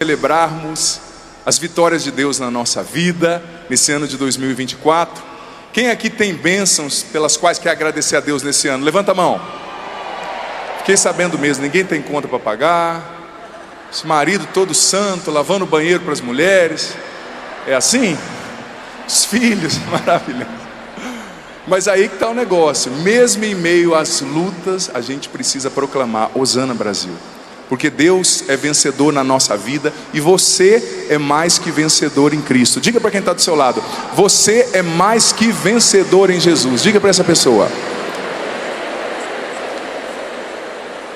celebrarmos as vitórias de Deus na nossa vida, nesse ano de 2024. Quem aqui tem bênçãos pelas quais quer agradecer a Deus nesse ano? Levanta a mão. Fiquei sabendo mesmo, ninguém tem conta para pagar. Esse marido todo santo, lavando o banheiro para as mulheres. É assim? Os filhos, maravilhoso. Mas aí que está o negócio. Mesmo em meio às lutas, a gente precisa proclamar: Hosana Brasil. Porque Deus é vencedor na nossa vida e você é mais que vencedor em Cristo. Diga para quem está do seu lado: você é mais que vencedor em Jesus. Diga para essa pessoa.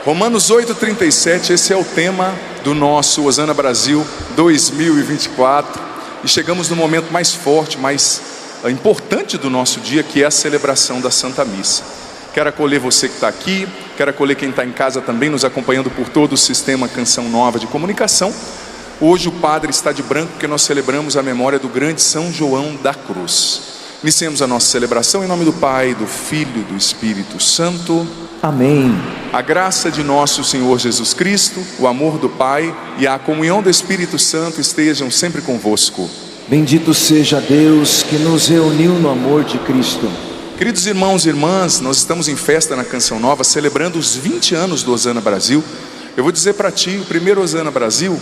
Romanos 8:37, esse é o tema do nosso Hosana Brasil 2024. E chegamos no momento mais forte, mais importante do nosso dia, que é a celebração da Santa Missa. Quero acolher você que está aqui, quero acolher quem está em casa também, nos acompanhando por todo o sistema Canção Nova de comunicação. Hoje o padre está de branco porque nós celebramos a memória do grande São João da Cruz. Iniciemos a nossa celebração em nome do Pai, do Filho e do Espírito Santo. Amém. A graça de nosso Senhor Jesus Cristo, o amor do Pai e a comunhão do Espírito Santo estejam sempre convosco. Bendito seja Deus que nos reuniu no amor de Cristo. Queridos irmãos e irmãs, nós estamos em festa na Canção Nova, celebrando os 20 anos do Hosana Brasil. Eu vou dizer para ti, o primeiro Hosana Brasil,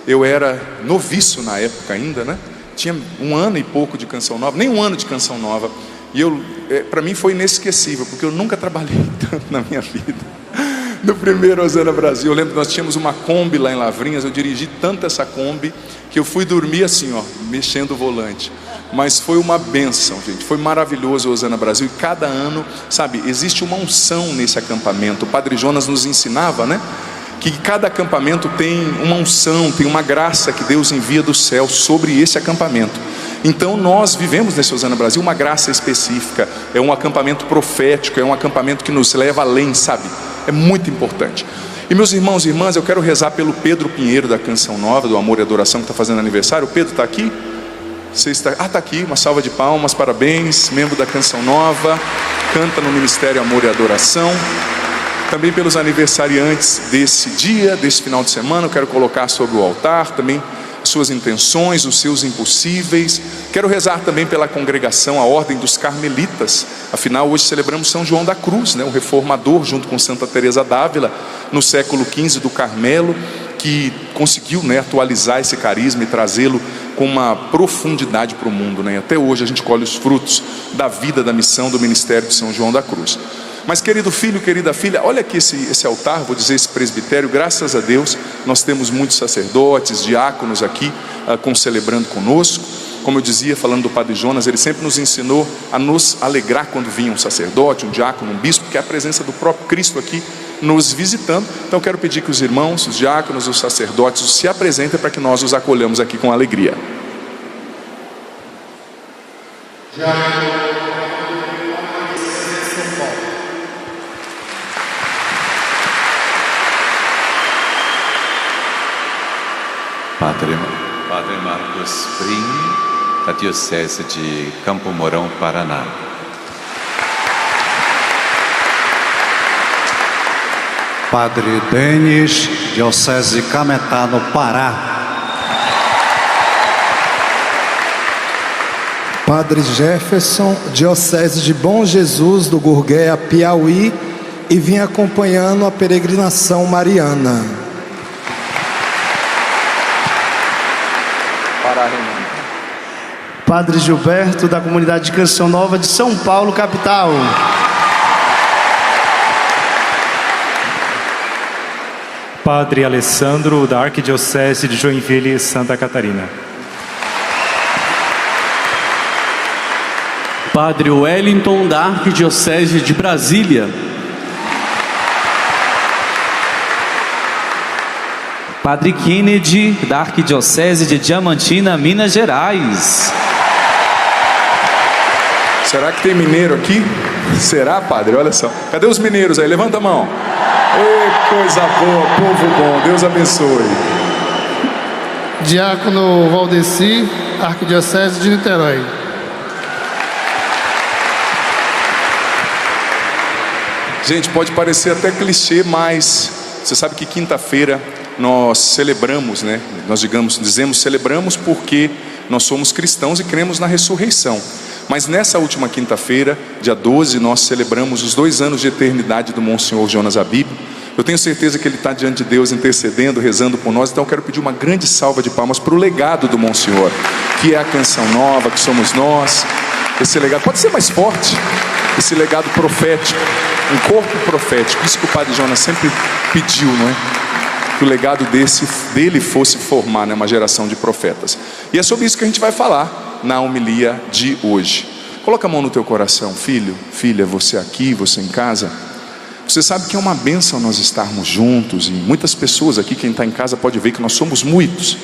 eu era noviço na época ainda, né? Tinha 1 ano e pouco de Canção Nova, nem 1 ano de Canção Nova. E para mim foi inesquecível, porque eu nunca trabalhei tanto na minha vida. No primeiro Hosana Brasil, eu lembro que nós tínhamos uma Kombi lá em Lavrinhas, eu dirigi tanto essa Kombi, que eu fui dormir assim, ó, mexendo o volante. Mas foi uma bênção, gente, foi maravilhoso o Hosana Brasil. E cada ano, sabe, existe uma unção nesse acampamento. O Padre Jonas nos ensinava, né, que cada acampamento tem uma unção, tem uma graça que Deus envia do céu sobre esse acampamento. Então nós vivemos nesse Hosana Brasil uma graça específica. É um acampamento profético, é um acampamento que nos leva além, sabe? É muito importante. E meus irmãos e irmãs, eu quero rezar pelo Pedro Pinheiro da Canção Nova, do Amor e Adoração, que está fazendo aniversário. O Pedro está aqui? Você está... está aqui, uma salva de palmas, parabéns, membro da Canção Nova, canta no Ministério Amor e Adoração. Também pelos aniversariantes desse dia, desse final de semana, eu quero colocar sobre o altar também suas intenções, os seus impossíveis. Quero rezar também pela congregação, a Ordem dos Carmelitas. Afinal, hoje celebramos São João da Cruz, né? O reformador, junto com Santa Teresa d'Ávila, no século XV do Carmelo, que conseguiu, né, atualizar esse carisma e trazê-lo com uma profundidade para o mundo, né? Até hoje a gente colhe os frutos da vida, da missão, do ministério de São João da Cruz. Mas querido filho, querida filha, olha aqui esse altar, vou dizer esse presbitério. Graças a Deus nós temos muitos sacerdotes, diáconos aqui concelebrando conosco. Como eu dizia, falando do Padre Jonas, ele sempre nos ensinou a nos alegrar quando vinha um sacerdote, um diácono, um bispo, que é a presença do próprio Cristo aqui nos visitando. Então eu quero pedir que os irmãos, os diáconos, os sacerdotes se apresentem para que nós os acolhamos aqui com alegria. Padre Marcos Prim, da Diocese de Campo Mourão, Paraná. Padre Denis, Diocese de Cametá, no Pará. Padre Jefferson, Diocese de Bom Jesus do Gurgueia, Piauí, e vim acompanhando a peregrinação mariana. Padre Gilberto, da comunidade de Canção Nova de São Paulo, capital. Padre Alessandro, da Arquidiocese de Joinville, Santa Catarina. Padre Wellington, da Arquidiocese de Brasília. Padre Kennedy, da Arquidiocese de Diamantina, Minas Gerais. Será que tem mineiro aqui? Será, padre? Olha só. Cadê os mineiros aí? Levanta a mão. Ei, coisa boa, povo bom. Deus abençoe. Diácono Valdeci, Arquidiocese de Niterói. Gente, pode parecer até clichê, mas você sabe que quinta-feira nós celebramos, né? Nós dizemos celebramos porque nós somos cristãos e cremos na ressurreição. Mas nessa última quinta-feira, dia 12, nós celebramos os 2 anos de eternidade do Monsenhor Jonas Abib. Eu tenho certeza que ele está diante de Deus intercedendo, rezando por nós. Então eu quero pedir uma grande salva de palmas para o legado do Monsenhor, que é a Canção Nova, que somos nós. Esse legado pode ser mais forte, esse legado profético, um corpo profético. Isso que o Padre Jonas sempre pediu, não é? Que o legado dele fosse formar, né, uma geração de profetas. E é sobre isso que a gente vai falar na homilia de hoje. Coloca a mão no teu coração, filho, filha, você aqui, você em casa. Você sabe que é uma bênção nós estarmos juntos, e muitas pessoas aqui, quem está em casa pode ver que nós somos muitos,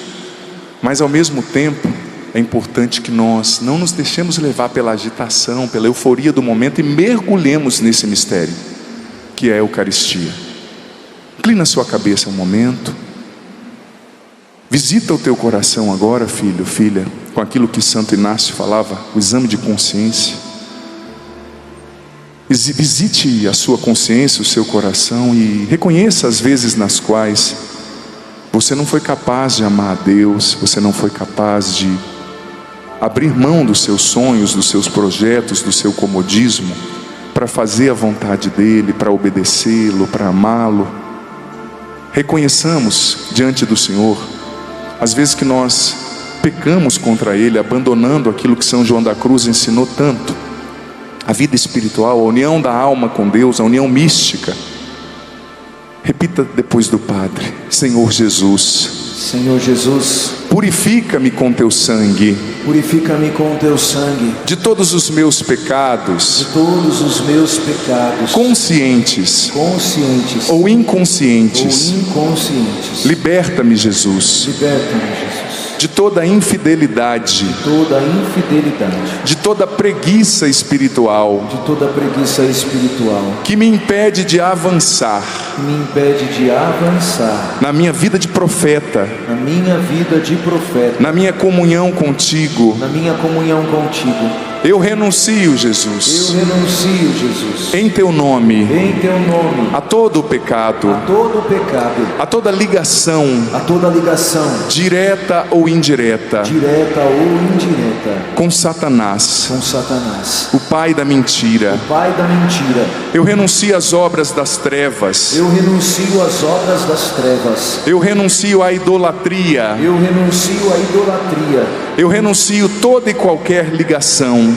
mas ao mesmo tempo é importante que nós não nos deixemos levar pela agitação, pela euforia do momento e mergulhemos nesse mistério que é a Eucaristia. Inclina a sua cabeça um momento, visita o teu coração agora, filho, filha, com aquilo que Santo Inácio falava, o exame de consciência. Visite a sua consciência, o seu coração, e reconheça as vezes nas quais você não foi capaz de amar a Deus, você não foi capaz de abrir mão dos seus sonhos, dos seus projetos, do seu comodismo, para fazer a vontade dEle, para obedecê-lo, para amá-lo. Reconheçamos diante do Senhor as vezes que nós pecamos contra Ele, abandonando aquilo que São João da Cruz ensinou tanto: a vida espiritual, a união da alma com Deus, a união mística. Repita depois do Padre: Senhor Jesus, Senhor Jesus, purifica-me com teu sangue, purifica-me com teu sangue, de todos os meus pecados, de todos os meus pecados, conscientes ou inconscientes. Liberta-me, Jesus, liberta-me, Jesus, de toda infidelidade, de toda preguiça espiritual, que me impede de avançar, na minha vida de profeta, na minha comunhão contigo. Eu renuncio, Jesus, em teu nome, a todo o pecado, a toda ligação, direta ou indireta, com Satanás, o pai da mentira. Eu renuncio às obras das trevas, eu renuncio à idolatria, eu renuncio toda e qualquer ligação,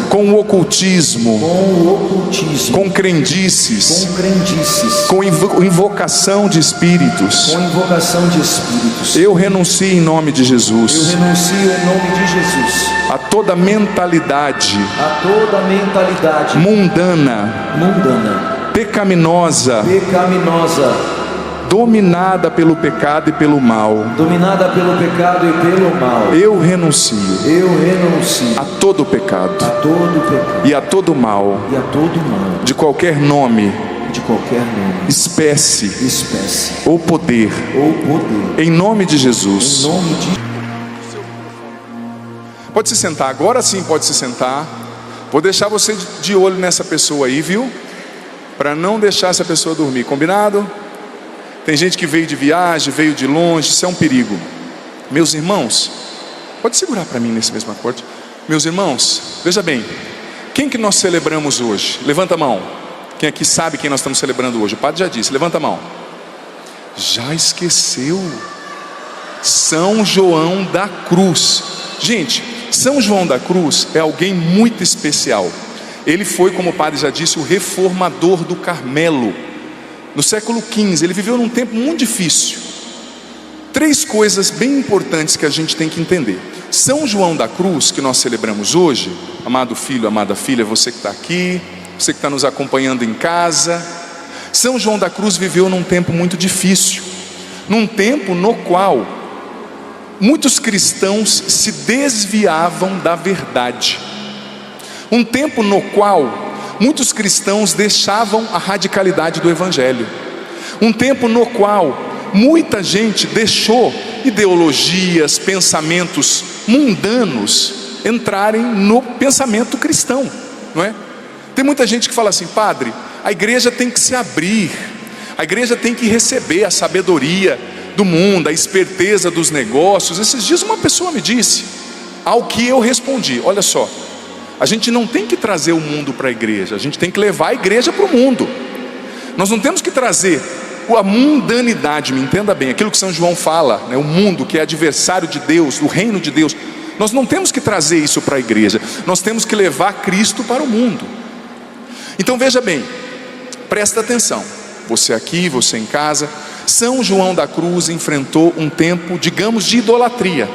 com o ocultismo, com crendices, com invocação de espíritos. Eu renuncio em nome de Jesus a toda mentalidade mundana, pecaminosa, dominada pelo pecado e pelo mal. Eu renuncio a todo pecado e a todo mal, de qualquer nome, espécie ou poder, em nome de Jesus. Pode se sentar, agora sim pode se sentar. Vou deixar você de olho nessa pessoa aí, viu? Para não deixar essa pessoa dormir, combinado? Tem gente que veio de viagem, veio de longe, isso é um perigo. Meus irmãos, pode segurar para mim nesse mesmo acorde. Meus irmãos, veja bem, quem que nós celebramos hoje? Levanta a mão. Quem aqui sabe quem nós estamos celebrando hoje? O padre já disse, levanta a mão. Já esqueceu? São João da Cruz. Gente, São João da Cruz é alguém muito especial. Ele foi, como o padre já disse, o reformador do Carmelo. No século XV, ele viveu num tempo muito difícil. 3 coisas bem importantes que a gente tem que entender. São João da Cruz, que nós celebramos hoje, amado filho, amada filha, você que está aqui, você que está nos acompanhando em casa. São João da Cruz viveu num tempo muito difícil, num tempo no qual muitos cristãos se desviavam da verdade, um tempo no qual muitos cristãos deixavam a radicalidade do Evangelho, um tempo no qual muita gente deixou ideologias, pensamentos mundanos entrarem no pensamento cristão, não é? Tem muita gente que fala assim: padre, a igreja tem que se abrir, A igreja tem que receber a sabedoria do mundo, a esperteza dos negócios. Esses dias uma pessoa me disse, ao que eu respondi: olha só, a gente não tem que trazer o mundo para a igreja, a gente tem que levar a igreja para o mundo. Nós não temos que trazer a mundanidade, me entenda bem, aquilo que São João fala, né, o mundo que é adversário de Deus, do reino de Deus. Nós não temos que trazer isso para a igreja, nós temos que levar Cristo para o mundo. Então veja bem, presta atenção, você aqui, você em casa. São João da Cruz enfrentou um tempo, digamos, de idolatria.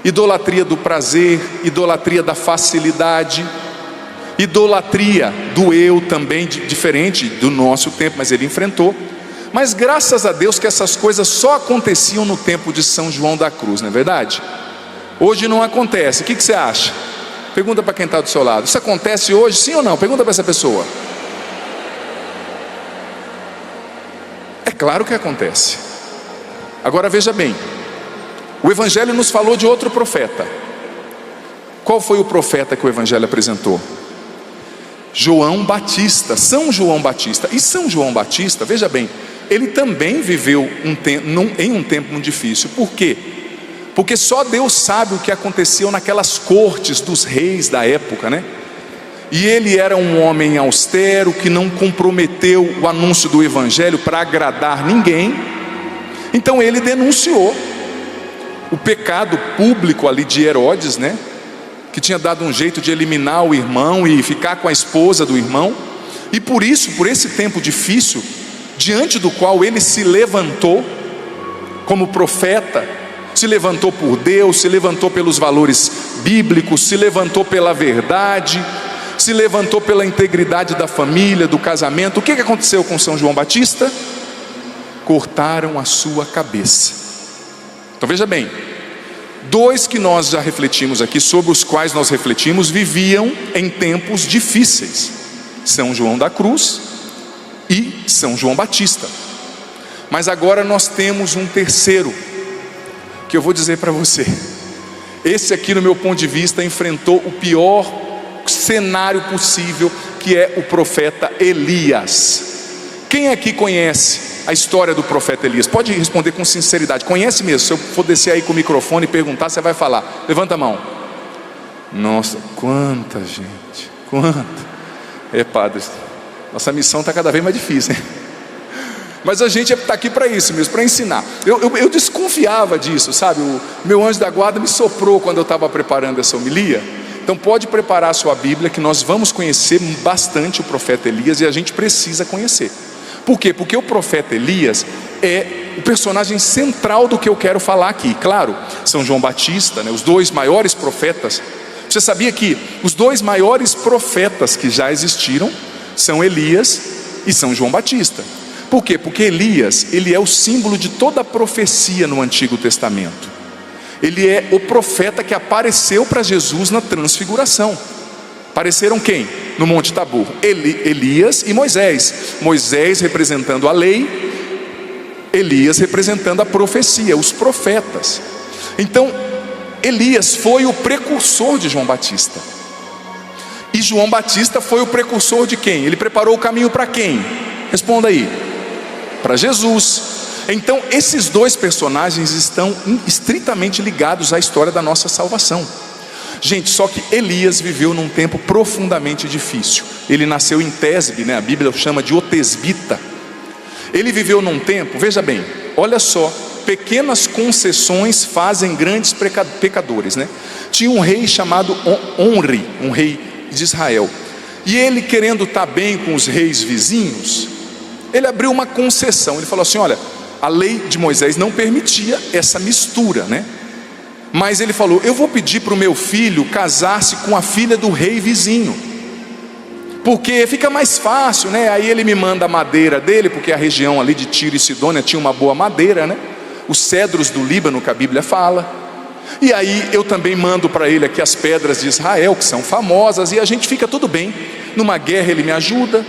Idolatria do prazer, idolatria da facilidade, idolatria do eu também, diferente do nosso tempo, mas ele enfrentou. Mas graças a Deus que essas coisas só aconteciam no tempo de São João da Cruz, não é verdade? Hoje não acontece. O que você acha? Pergunta para quem está do seu lado: isso acontece hoje, sim ou não? Pergunta para essa pessoa. É claro que acontece. Agora veja bem, o Evangelho nos falou de outro profeta. Qual foi o profeta que o Evangelho apresentou? João Batista, São João Batista. E São João Batista, veja bem, ele também viveu em um tempo muito difícil. Por quê? Porque só Deus sabe o que aconteceu naquelas cortes dos reis da época, né? E ele era um homem austero, que não comprometeu o anúncio do Evangelho para agradar ninguém. Então ele denunciou o pecado público ali de Herodes, né? Que tinha dado um jeito de eliminar o irmão e ficar com a esposa do irmão. E por isso, por esse tempo difícil, diante do qual ele se levantou como profeta, se levantou por Deus, se levantou pelos valores bíblicos, se levantou pela verdade, se levantou pela integridade da família, do casamento. O que aconteceu com São João Batista? Cortaram a sua cabeça. Então veja bem, dois que nós já refletimos aqui, sobre os quais nós refletimos, viviam em tempos difíceis: São João da Cruz e São João Batista. Mas agora nós temos um terceiro, que eu vou dizer para você. Esse aqui, no meu ponto de vista, enfrentou o pior cenário possível, que é o profeta Elias. Quem aqui conhece a história do profeta Elias? Pode responder com sinceridade. Conhece mesmo? Se eu for descer aí com o microfone e perguntar, você vai falar. Levanta a mão. Nossa, quanta gente, quanta. Padre, nossa missão está cada vez mais difícil, hein? Mas a gente está aqui para isso mesmo, para ensinar. Eu desconfiava disso, sabe? O meu anjo da guarda me soprou quando eu estava preparando essa homilia. Então pode preparar a sua Bíblia, que nós vamos conhecer bastante o profeta Elias, e a gente precisa conhecer. Por quê? Porque o profeta Elias é o personagem central do que eu quero falar aqui. Claro, São João Batista, né, os dois maiores profetas. Você sabia que os dois maiores profetas que já existiram são Elias e São João Batista? Por quê? Porque Elias, ele é o símbolo de toda a profecia no Antigo Testamento. Ele é o profeta que apareceu para Jesus na transfiguração. Apareceram quem? No Monte Tabor? Elias e Moisés. Moisés representando a lei, Elias representando a profecia, os profetas. Então, Elias foi o precursor de João Batista. E João Batista foi o precursor de quem? Ele preparou o caminho para quem? Responda aí. Para Jesus. Então esses dois personagens estão estritamente ligados à história da nossa salvação. Gente, só que Elias viveu num tempo profundamente difícil. Ele nasceu em Tesbe, né? A Bíblia chama de Otesbita. Ele viveu num tempo, veja bem, olha só, pequenas concessões fazem grandes pecadores, né? Tinha um rei chamado Onri, um rei de Israel. E ele, querendo estar bem com os reis vizinhos, ele abriu uma concessão. Ele falou assim: olha, a lei de Moisés não permitia essa mistura, né? Mas ele falou: eu vou pedir para o meu filho casar-se com a filha do rei vizinho, porque fica mais fácil, né? Aí ele me manda a madeira dele, porque a região ali de Tiro e Sidônia tinha uma boa madeira, né? Os cedros do Líbano, que a Bíblia fala. E aí eu também mando para ele aqui as pedras de Israel, que são famosas, e a gente fica tudo bem. Numa guerra ele me ajuda.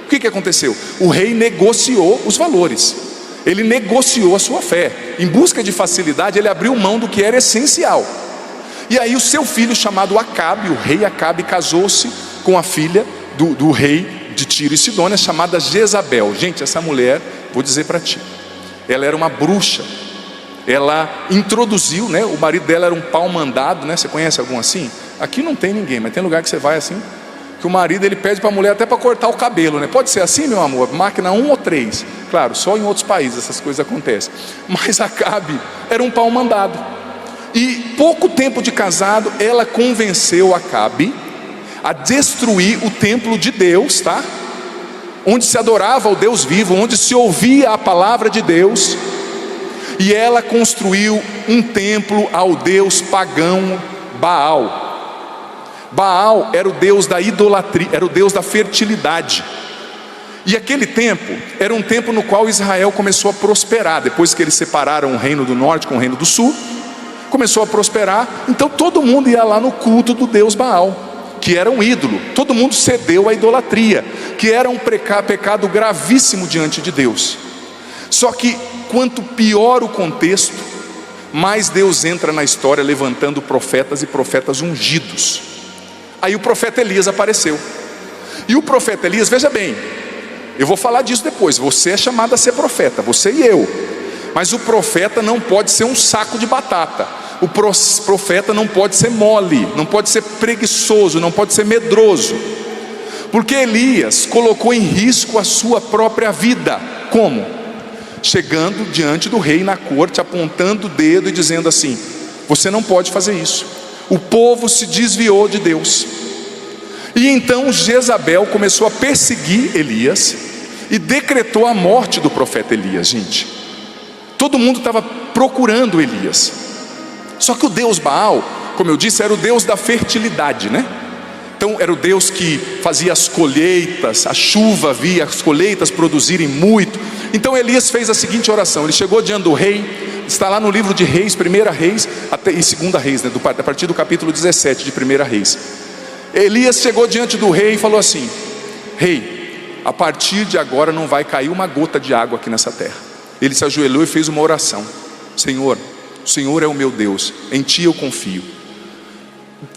O que aconteceu? O rei negociou os valores. Ele negociou a sua fé. Em busca de facilidade, ele abriu mão do que era essencial. E aí o seu filho, chamado Acabe, o rei Acabe, casou-se com a filha do rei de Tiro e Sidônia, chamada Jezabel. Gente, essa mulher vou dizer para ti. Ela era uma bruxa. Ela introduziu, né? O marido dela era um pau mandado, né? Você conhece algum assim? Aqui não tem ninguém, mas tem lugar que você vai assim, que o marido ele pede para a mulher até para cortar o cabelo, né? Pode ser assim, meu amor? Máquina 1 ou 3. Claro, só em outros países essas coisas acontecem. Mas Acabe era um pau mandado. E pouco tempo de casado, ela convenceu Acabe a destruir o templo de Deus, tá? Onde se adorava ao Deus vivo, onde se ouvia a palavra de Deus. E ela construiu um templo ao Deus pagão Baal. Baal era o Deus da idolatria, era o Deus da fertilidade. E aquele tempo era um tempo no qual Israel começou a prosperar. Depois que eles separaram o reino do norte com o reino do sul, começou a prosperar. Então todo mundo ia lá no culto do Deus Baal, que era um ídolo. Todo mundo cedeu à idolatria, que era um pecado gravíssimo diante de Deus. Só que quanto pior o contexto, mais Deus entra na história levantando profetas e profetas ungidos. Aí o profeta Elias apareceu. E o profeta Elias, veja bem, eu vou falar disso depois. Você é chamado a ser profeta, você e eu. Mas o profeta não pode ser um saco de batata. O profeta não pode ser mole, não pode ser preguiçoso, não pode ser medroso. Porque Elias colocou em risco a sua própria vida. Como? Chegando diante do rei na corte, apontando o dedo e dizendo assim: você não pode fazer isso. O povo se desviou de Deus. E então Jezabel começou a perseguir Elias e decretou a morte do profeta Elias, gente. Todo mundo estava procurando Elias. Só que o Deus Baal, como eu disse, era o Deus da fertilidade, né? Então era o Deus que fazia as colheitas, a chuva via as colheitas produzirem muito. Então Elias fez a seguinte oração. Ele chegou diante do rei, está lá no livro de Reis, 1 Reis e 2 Reis, né? A partir do capítulo 17 de 1 Reis. Elias chegou diante do rei e falou assim: rei, a partir de agora não vai cair uma gota de água aqui nessa terra. Ele se ajoelhou e fez uma oração: Senhor, o Senhor é o meu Deus, em Ti eu confio.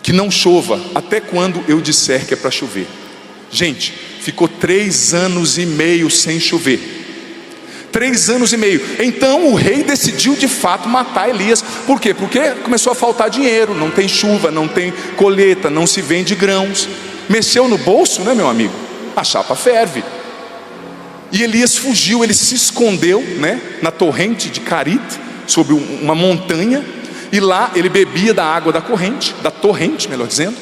Que não chova até quando eu disser que é para chover. Gente, ficou 3 anos e meio sem chover. 3 anos e meio. Então o rei decidiu de fato matar Elias. Por quê? Porque começou a faltar dinheiro. Não tem chuva, não tem colheita, não se vende grãos. Mexeu no bolso, né, meu amigo? A chapa ferve. E Elias fugiu, ele se escondeu, né, na torrente de Carit, sobre uma montanha. E lá ele bebia da água da corrente, da torrente, melhor dizendo.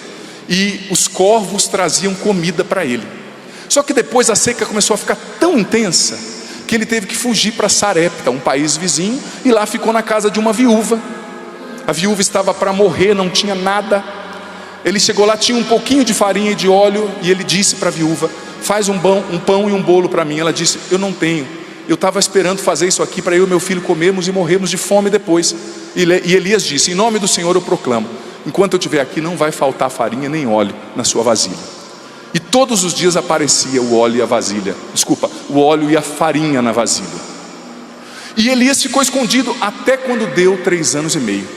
E os corvos traziam comida para ele. Só que depois a seca começou a ficar tão intensa que ele teve que fugir para Sarepta, um país vizinho. E lá ficou na casa de uma viúva. A viúva estava para morrer, não tinha nada. Ele chegou lá, tinha um pouquinho de farinha e de óleo. E ele disse para a viúva: faz um pão e um bolo para mim. Ela disse: eu não tenho. Eu estava esperando fazer isso aqui para eu e meu filho comermos e morrermos de fome depois. E Elias disse: em nome do Senhor eu proclamo, enquanto eu estiver aqui não vai faltar farinha nem óleo na sua vasilha. E todos os dias aparecia o óleo e a vasilha. O óleo e a farinha na vasilha. E Elias ficou escondido até quando deu 3 anos e meio.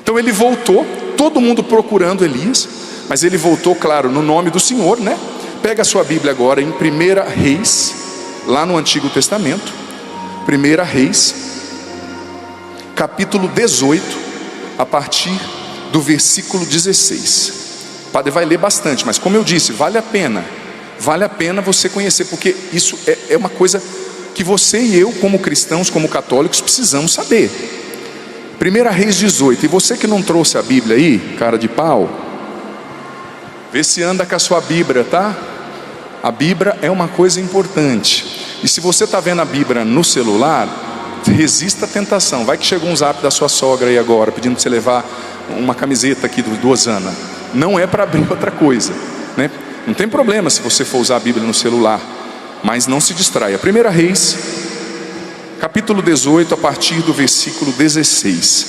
Então ele voltou, todo mundo procurando Elias, mas ele voltou, claro, no nome do Senhor, né? Pega a sua Bíblia agora em 1 Reis, lá no Antigo Testamento. 1 Reis, capítulo 18, a partir do versículo 16. O padre vai ler bastante, mas como eu disse, vale a pena você conhecer, porque isso é uma coisa que você e eu, como cristãos, como católicos, precisamos saber. 1 Reis 18, e você que não trouxe a Bíblia aí, cara de pau, vê se anda com a sua Bíblia, tá? A Bíblia é uma coisa importante. E se você está vendo a Bíblia no celular, resista à tentação. Vai que chegou um zap da sua sogra aí agora, pedindo para você levar uma camiseta aqui do Osana. Não é para abrir outra coisa, né? Não tem problema se você for usar a Bíblia no celular, mas não se distraia. 1 Reis, capítulo 18, a partir do versículo 16.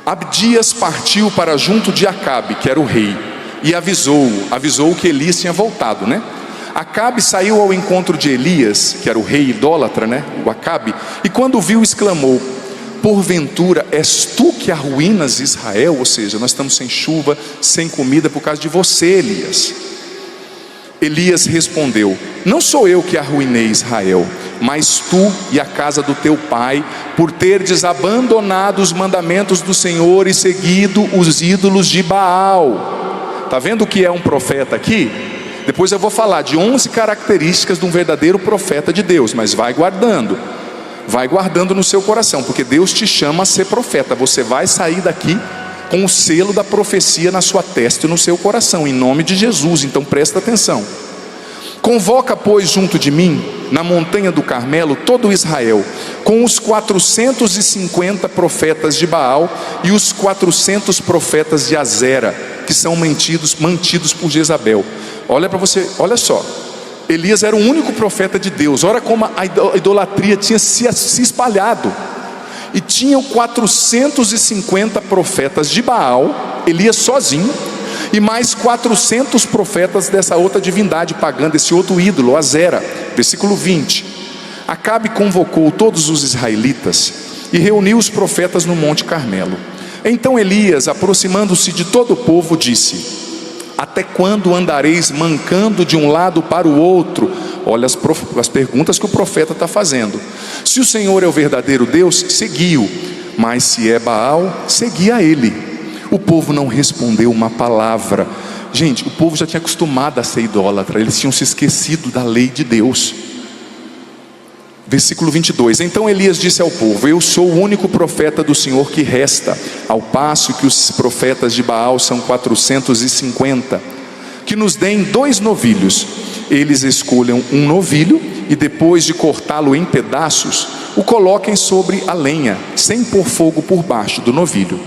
Abdias partiu para junto de Acabe, que era o rei, e avisou que Elias tinha voltado, né? Acabe saiu ao encontro de Elias, que era o rei idólatra, né? O Acabe, e quando o viu exclamou: porventura és tu que arruínas Israel? Ou seja, nós estamos sem chuva, sem comida por causa de você, Elias. Elias respondeu: não sou eu que arruinei Israel. mas tu e a casa do teu pai, por terdes abandonado os mandamentos do Senhor e seguido os ídolos de Baal. Está vendo o que é um profeta aqui? Depois eu vou falar de 11 características de um verdadeiro profeta de Deus, mas vai guardando no seu coração, porque Deus te chama a ser profeta. Você vai sair daqui com o selo da profecia na sua testa e no seu coração, em nome de Jesus. Então presta atenção. Convoca, pois, junto de mim, na montanha do Carmelo, todo Israel, com os 450 profetas de Baal e os 400 profetas de Azera, que são mantidos por Jezabel. Olha só, Elias era o único profeta de Deus. Olha como a idolatria tinha se espalhado. E tinham 450 profetas de Baal, Elias sozinho, e mais 400 profetas dessa outra divindade pagã, desse outro ídolo, Azera. Versículo 20. Acabe convocou todos os israelitas e reuniu os profetas no Monte Carmelo. Então Elias, aproximando-se de todo o povo, disse: até quando andareis mancando de um lado para o outro? Olha as perguntas que o profeta está fazendo. Se o Senhor é o verdadeiro Deus, segui-o, mas se é Baal, segui a ele. O povo não respondeu uma palavra. Gente, o povo já tinha acostumado a ser idólatra, eles tinham se esquecido da lei de Deus. Versículo 22. Então Elias disse ao povo: eu sou o único profeta do Senhor que resta, ao passo que os profetas de Baal são 450. Que nos deem 2 novilhos. Eles escolham um novilho e, depois de cortá-lo em pedaços, o coloquem sobre a lenha, sem pôr fogo por baixo do novilho.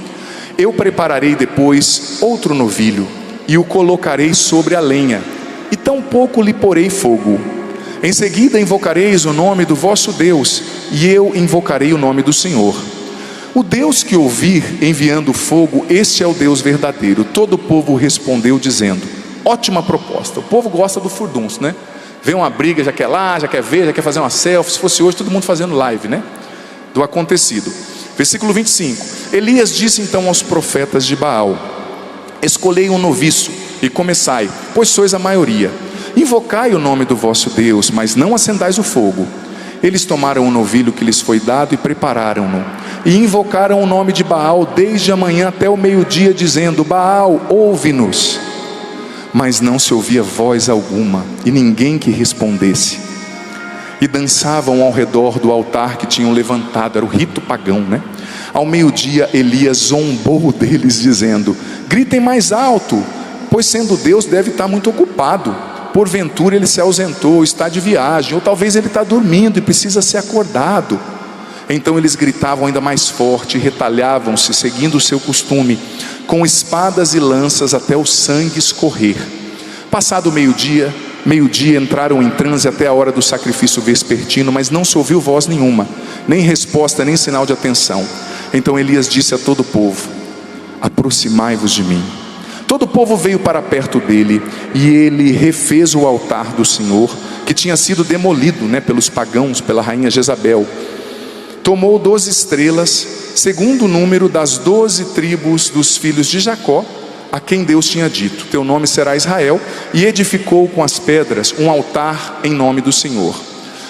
Eu prepararei depois outro novilho e o colocarei sobre a lenha, e tampouco lhe porei fogo. Em seguida invocareis o nome do vosso Deus, e eu invocarei o nome do Senhor. O Deus que ouvir enviando fogo, este é o Deus verdadeiro. Todo o povo respondeu dizendo: ótima proposta. O povo gosta do furdunço, né? Vê uma briga, já quer lá, já quer ver, já quer fazer uma selfie. Se fosse hoje, todo mundo fazendo live, né? Do acontecido. Versículo 25. Elias disse então aos profetas de Baal: escolhei um noviço e começai, pois sois a maioria. Invocai o nome do vosso Deus, mas não acendais o fogo. Eles tomaram o novilho que lhes foi dado e prepararam-no, e invocaram o nome de Baal desde a manhã até o meio-dia, dizendo: Baal, ouve-nos. Mas não se ouvia voz alguma, e ninguém que respondesse. E dançavam ao redor do altar que tinham levantado. Era o rito pagão, né? Ao meio-dia Elias zombou deles, dizendo: gritem mais alto, pois sendo Deus deve estar muito ocupado. Porventura ele se ausentou, está de viagem, ou talvez ele está dormindo e precisa ser acordado. Então eles gritavam ainda mais forte e retalhavam-se, seguindo o seu costume, com espadas e lanças até o sangue escorrer. Passado o meio-dia entraram em transe até a hora do sacrifício vespertino, mas não se ouviu voz nenhuma, nem resposta, nem sinal de atenção. Então Elias disse a todo o povo: aproximai-vos de mim. Todo o povo veio para perto dele, e ele refez o altar do Senhor, que tinha sido demolido, pelos pagãos, pela rainha Jezabel. Tomou 12 estrelas, segundo o número das 12 tribos dos filhos de Jacó, a quem Deus tinha dito: teu nome será Israel, e edificou com as pedras um altar em nome do Senhor.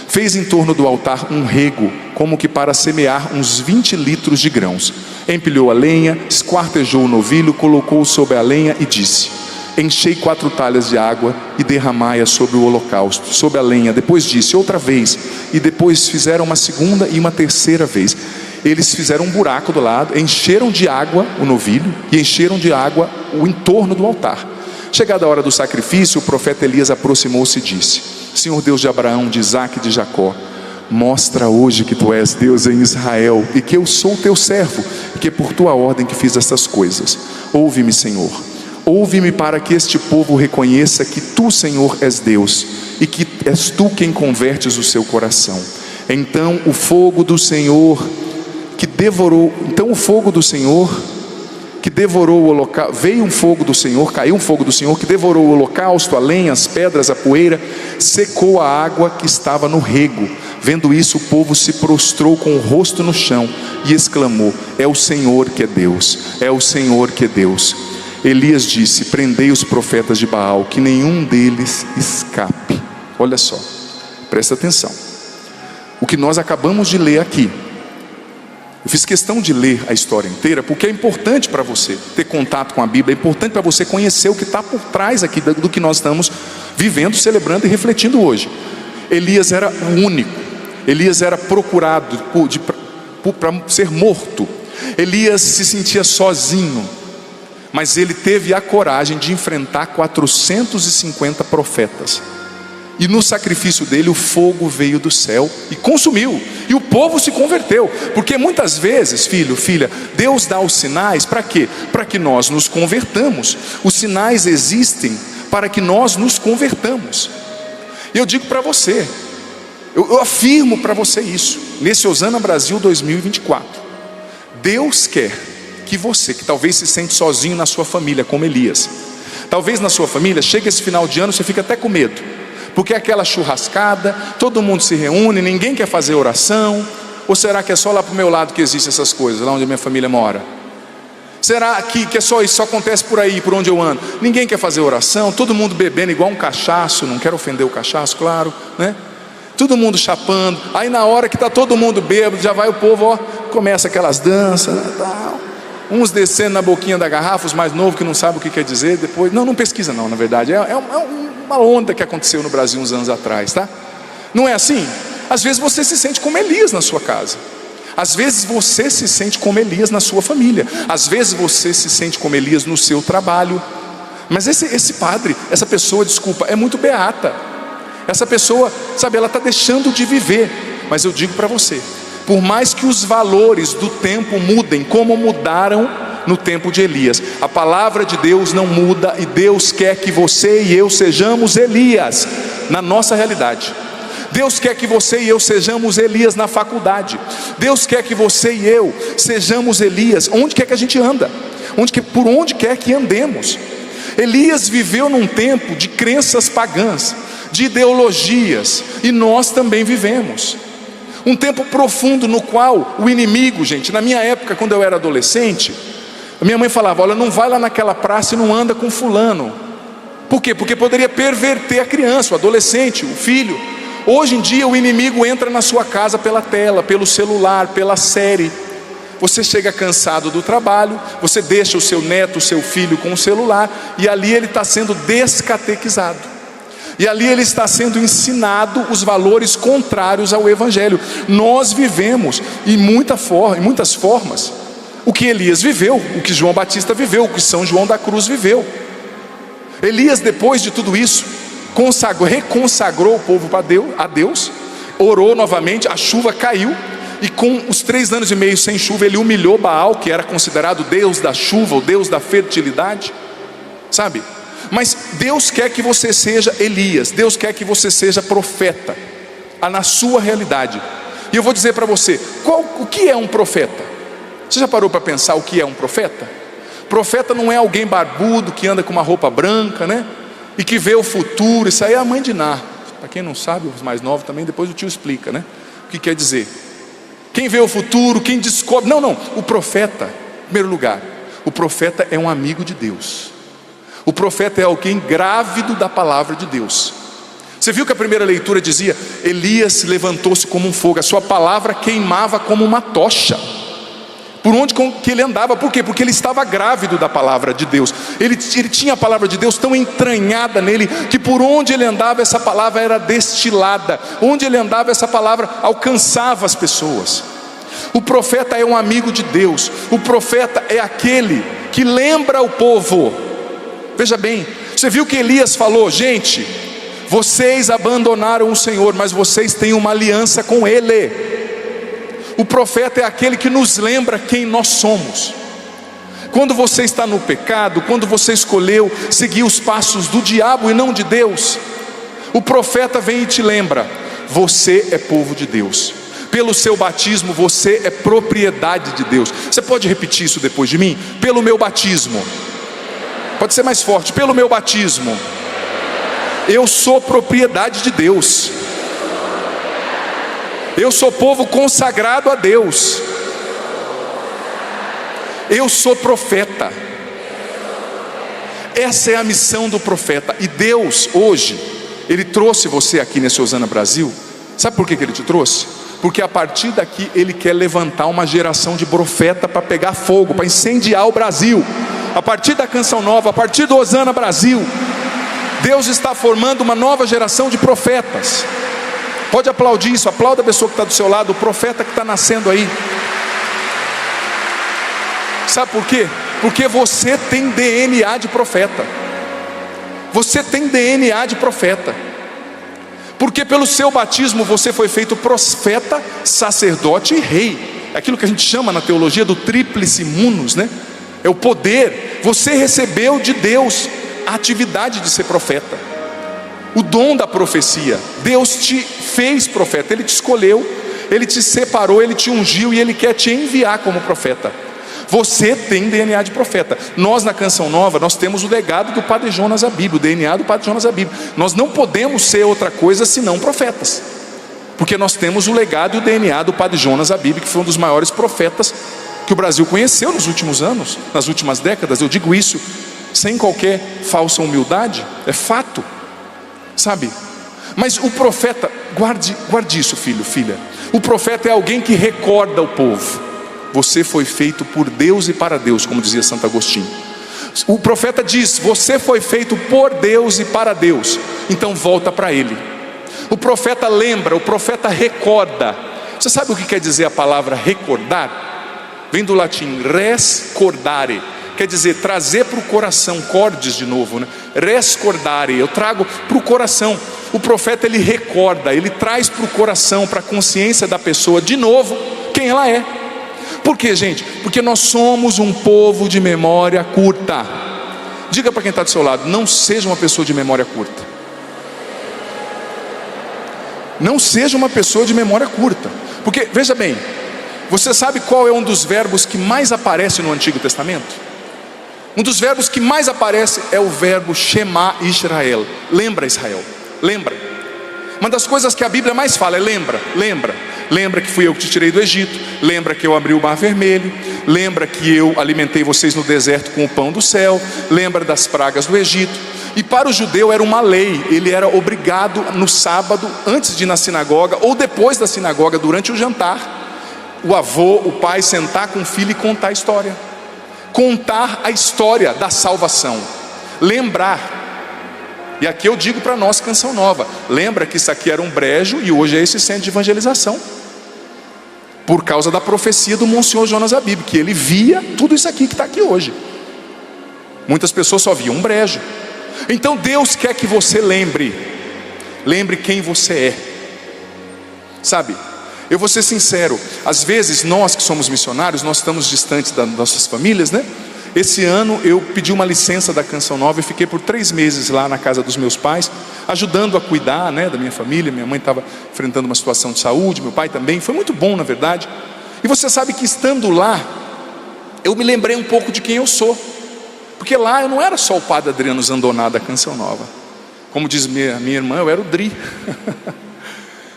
Fez em torno do altar um rego, como que para semear uns 20 litros de grãos. Empilhou a lenha, esquartejou o novilho, colocou-o sobre a lenha e disse: enchei 4 talhas de água e derramai-a sobre o holocausto, sobre a lenha. Depois disse outra vez, e depois fizeram uma segunda e uma terceira vez. Eles fizeram um buraco do lado, encheram de água o novilho e encheram de água o entorno do altar. Chegada a hora do sacrifício, o profeta Elias aproximou-se e disse: Senhor Deus de Abraão, de Isaque e de Jacó, mostra hoje que tu és Deus em Israel, e que eu sou teu servo, e que é por tua ordem que fiz estas coisas. Ouve-me, Senhor, ouve-me, para que este povo reconheça que tu, Senhor, és Deus, e que és tu quem convertes o seu coração. Então o fogo do Senhor que devorou o holocausto, veio um fogo do Senhor, caiu um fogo do Senhor que devorou o holocausto, a lenha, as pedras, a poeira, secou a água que estava no rego. Vendo isso, o povo se prostrou com o rosto no chão e exclamou: é o Senhor que é Deus, é o Senhor que é Deus. Elias disse: prendei os profetas de Baal, que nenhum deles escape. Olha só, presta atenção. o que nós acabamos de ler aqui. Eu fiz questão de ler a história inteira, porque é importante para você ter contato com a Bíblia, é importante para você conhecer o que está por trás aqui do que nós estamos vivendo, celebrando e refletindo hoje. Elias era o único, Elias era procurado para ser morto, Elias se sentia sozinho, mas ele teve a coragem de enfrentar 450 profetas. E no sacrifício dele o fogo veio do céu e consumiu, e o povo se converteu. Porque muitas vezes, filho, filha, Deus dá os sinais para quê? Para que nós nos convertamos. Os sinais existem para que nós nos convertamos. E eu digo para você, eu afirmo para você isso, nesse Osana Brasil 2024, Deus quer que você, que talvez se sente sozinho na sua família, como Elias, talvez na sua família, chega esse final de ano, você fica até com medo, porque é aquela churrascada, todo mundo se reúne, ninguém quer fazer oração. Ou será que é só lá para o meu lado que existem essas coisas, lá onde a minha família mora? Será que é só isso, só acontece por aí, por onde eu ando? Ninguém quer fazer oração, todo mundo bebendo igual um cachaço, não quero ofender o cachaço, claro, né? Todo mundo chapando, aí na hora que está todo mundo bêbado, já vai o povo, ó, começa aquelas danças, tal. Uns descendo na boquinha da garrafa, os mais novos que não sabem o que quer dizer, depois, não pesquisa não, na verdade, é uma onda que aconteceu no Brasil uns anos atrás, tá? Não é assim? Às vezes você se sente como Elias na sua casa, às vezes você se sente como Elias na sua família, às vezes você se sente como Elias no seu trabalho. Mas esse padre, essa pessoa, desculpa, é muito beata. Essa pessoa, sabe, ela está deixando de viver. Mas eu digo para você, por mais que os valores do tempo mudem, como mudaram no tempo de Elias, a palavra de Deus não muda, e Deus quer que você e eu sejamos Elias na nossa realidade. Deus quer que você e eu sejamos Elias na faculdade. Deus quer que você e eu sejamos Elias onde quer que a gente anda, por onde quer que andemos. Elias viveu num tempo de crenças pagãs, de ideologias, e nós também vivemos um tempo profundo no qual o inimigo, gente, na minha época, quando eu era adolescente, a minha mãe falava, olha, não vai lá naquela praça e não anda com fulano. Por quê? Porque poderia perverter a criança, o adolescente, o filho. Hoje em dia o inimigo entra na sua casa pela tela, pelo celular, pela série. Você chega cansado do trabalho, você deixa o seu neto, o seu filho com o celular, e ali ele está sendo descatequizado. E ali ele está sendo ensinado os valores contrários ao Evangelho. Nós vivemos em muitas formas o que Elias viveu, o que João Batista viveu, o que São João da Cruz viveu. Elias, depois de tudo isso, reconsagrou o povo a Deus, orou novamente, a chuva caiu, e com os 3 anos e meio sem chuva, ele humilhou Baal, que era considerado o Deus da chuva, o Deus da fertilidade, sabe? Mas Deus quer que você seja Elias, Deus quer que você seja profeta, na sua realidade. E eu vou dizer para você, o que é um profeta? Você já parou para pensar o que é um profeta? Profeta não é alguém barbudo que anda com uma roupa branca, né? E que vê o futuro. Isso aí é a mãe de Ná. Para quem não sabe, os mais novos também, depois o tio explica, né? O que quer dizer. Quem vê o futuro, quem descobre. Não, o profeta, em primeiro lugar, o profeta é um amigo de Deus. O profeta é alguém grávido da palavra de Deus. Você viu que a primeira leitura dizia, Elias levantou-se como um fogo, a sua palavra queimava como uma tocha, por onde que ele andava. Por quê? Porque ele estava grávido da palavra de Deus. Ele tinha a palavra de Deus tão entranhada nele, que por onde ele andava essa palavra era destilada, onde ele andava essa palavra alcançava as pessoas. O profeta é um amigo de Deus, o profeta é aquele que lembra o povo. Veja bem, você viu que Elias falou, gente, vocês abandonaram o Senhor, mas vocês têm uma aliança com Ele. O profeta é aquele que nos lembra quem nós somos. Quando você está no pecado, quando você escolheu seguir os passos do diabo e não de Deus, o profeta vem e te lembra, você é povo de Deus. Pelo seu batismo você é propriedade de Deus. Você pode repetir isso depois de mim? Pelo meu batismo. Pode ser mais forte. Pelo meu batismo eu sou propriedade de Deus. Eu sou povo consagrado a Deus. Eu sou profeta. Essa é a missão do profeta. E Deus hoje, Ele trouxe você aqui nesse Osana Brasil. Sabe por que Ele te trouxe? Porque a partir daqui Ele quer levantar uma geração de profeta para pegar fogo, para incendiar o Brasil. A partir da Canção Nova, a partir do Osana Brasil, Deus está formando uma nova geração de profetas. Pode aplaudir isso, aplauda a pessoa que está do seu lado, o profeta que está nascendo aí. Sabe por quê? Porque você tem DNA de profeta. Você tem DNA de profeta. Porque pelo seu batismo você foi feito profeta, sacerdote e rei. Aquilo que a gente chama na teologia do tríplice munus, né? É o poder. Você recebeu de Deus a atividade de ser profeta, o dom da profecia. Deus te fez profeta, Ele te escolheu, Ele te separou, Ele te ungiu e Ele quer te enviar como profeta. Você tem DNA de profeta. Nós na Canção Nova, nós temos o legado do Padre Jonas Abib, o DNA do Padre Jonas Abib. Nós não podemos ser outra coisa senão profetas, porque nós temos o legado e o DNA do Padre Jonas Abib, que foi um dos maiores profetas que o Brasil conheceu nos últimos anos, nas últimas décadas. Eu digo isso sem qualquer falsa humildade, é fato, sabe? Mas o profeta, guarde isso, filho, filha. O profeta é alguém que recorda o povo. Você foi feito por Deus e para Deus, como dizia Santo Agostinho. O profeta diz: você foi feito por Deus e para Deus, então volta para Ele. O profeta lembra, o profeta recorda. Você sabe o que quer dizer a palavra recordar? Vem do latim res cordare, quer dizer trazer para o coração, cordes de novo, né? Res cordare, eu trago para o coração. O profeta, ele recorda, ele traz para o coração, para a consciência da pessoa de novo quem ela é. Por quê, gente? Porque nós somos um povo de memória curta. Diga para quem está do seu lado: não seja uma pessoa de memória curta. Não seja uma pessoa de memória curta. Porque, veja bem, você sabe qual é um dos verbos que mais aparece no Antigo Testamento? Um dos verbos que mais aparece é o verbo Shema Israel. Lembra, Israel, lembra. Uma das coisas que a Bíblia mais fala é lembra, lembra. Lembra que fui eu que te tirei do Egito. Lembra que eu abri o mar vermelho. Lembra que eu alimentei vocês no deserto com o pão do céu. Lembra das pragas do Egito. E para o judeu era uma lei. Ele era obrigado no sábado, antes de ir na sinagoga, ou depois da sinagoga, durante o jantar, o avô, o pai, sentar com o filho e contar a história. Contar a história da salvação. Lembrar. E aqui eu digo para nós, Canção Nova, lembra que isso aqui era um brejo e hoje é esse centro de evangelização, por causa da profecia do Monsenhor Jonas Abib, que ele via tudo isso aqui que está aqui hoje. Muitas pessoas só viam um brejo. Então Deus quer que você lembre quem você é. Sabe, eu vou ser sincero, às vezes nós que somos missionários, nós estamos distantes das nossas famílias, né? Esse ano eu pedi uma licença da Canção Nova e fiquei por 3 meses lá na casa dos meus pais, ajudando a cuidar, né, da minha família. Minha mãe estava enfrentando uma situação de saúde, meu pai também. Foi muito bom, na verdade. E você sabe que estando lá, eu me lembrei um pouco de quem eu sou. Porque lá eu não era só o Padre Adriano Zandoná da Canção Nova. Como diz minha irmã, eu era o Dri.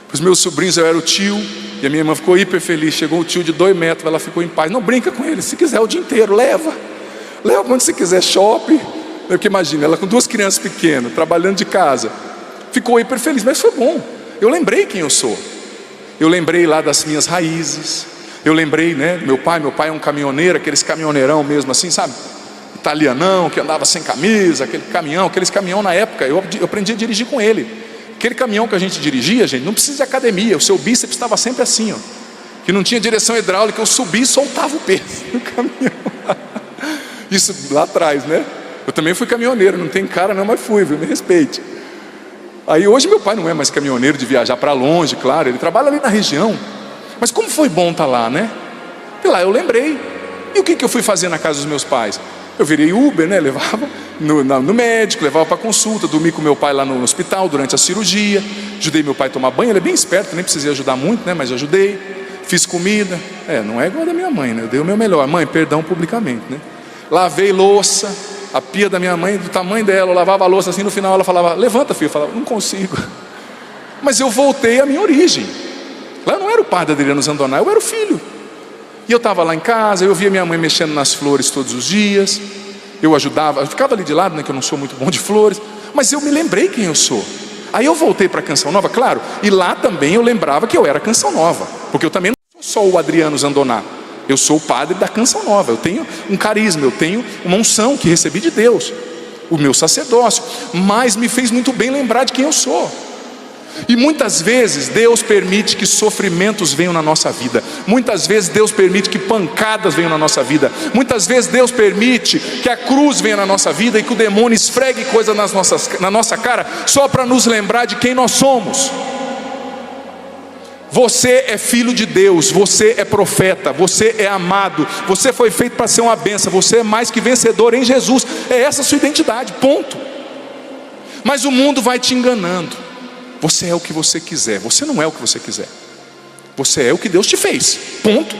Para os meus sobrinhos eu era o tio. E a minha irmã ficou hiper feliz. Chegou o tio de 2 metros, ela ficou em paz. Não brinca com ele, se quiser o dia inteiro, leva quando você quiser, shopping. Porque imagina, ela com 2 crianças pequenas, trabalhando de casa, ficou hiper feliz. Mas foi bom, eu lembrei quem eu sou. Eu lembrei lá das minhas raízes. Eu lembrei, né, meu pai é um caminhoneiro, aqueles caminhoneirão mesmo assim, sabe, italianão, que andava sem camisa, aqueles caminhão na época, eu aprendi a dirigir com ele. Aquele caminhão que a gente dirigia, gente, não precisa de academia, o seu bíceps estava sempre assim, ó, que não tinha direção hidráulica, eu subia e soltava o peso no caminhão. Isso lá atrás, né? Eu também fui caminhoneiro, não tem cara não, mas fui, viu? Me respeite. Aí hoje meu pai não é mais caminhoneiro de viajar para longe, claro, ele trabalha ali na região. Mas como foi bom estar lá, né? E lá eu lembrei. E o que eu fui fazer na casa dos meus pais? Eu virei Uber, né? Levava no médico, levava para consulta, dormi com meu pai lá no hospital durante a cirurgia, ajudei meu pai a tomar banho. Ele é bem esperto, nem precisei ajudar muito, né? Mas ajudei, fiz comida. Não é igual a da minha mãe, né? Eu dei o meu melhor. Mãe, perdão publicamente, né? Lavei louça, a pia da minha mãe, do tamanho dela, eu lavava a louça assim, no final ela falava, levanta filho, eu falava, não consigo. Mas eu voltei à minha origem. Lá eu não era o Padre Adriano Zandoná, eu era o filho. E eu estava lá em casa, eu via minha mãe mexendo nas flores todos os dias, eu ajudava, eu ficava ali de lado, né, que eu não sou muito bom de flores, mas eu me lembrei quem eu sou. Aí eu voltei para a Canção Nova, claro, e lá também eu lembrava que eu era Canção Nova, porque eu também não sou só o Adriano Zandoná, eu sou o padre da Canção Nova, eu tenho um carisma, eu tenho uma unção que recebi de Deus, o meu sacerdócio, mas me fez muito bem lembrar de quem eu sou. E muitas vezes Deus permite que sofrimentos venham na nossa vida, muitas vezes Deus permite que pancadas venham na nossa vida, muitas vezes Deus permite que a cruz venha na nossa vida e que o demônio esfregue coisas na nossa cara, só para nos lembrar de quem nós somos. Você é filho de Deus, você é profeta, você é amado, você foi feito para ser uma bênção, você é mais que vencedor em Jesus, é essa a sua identidade, ponto. Mas o mundo vai te enganando. Você é o que você quiser, você não é o que você quiser, você é o que Deus te fez, ponto.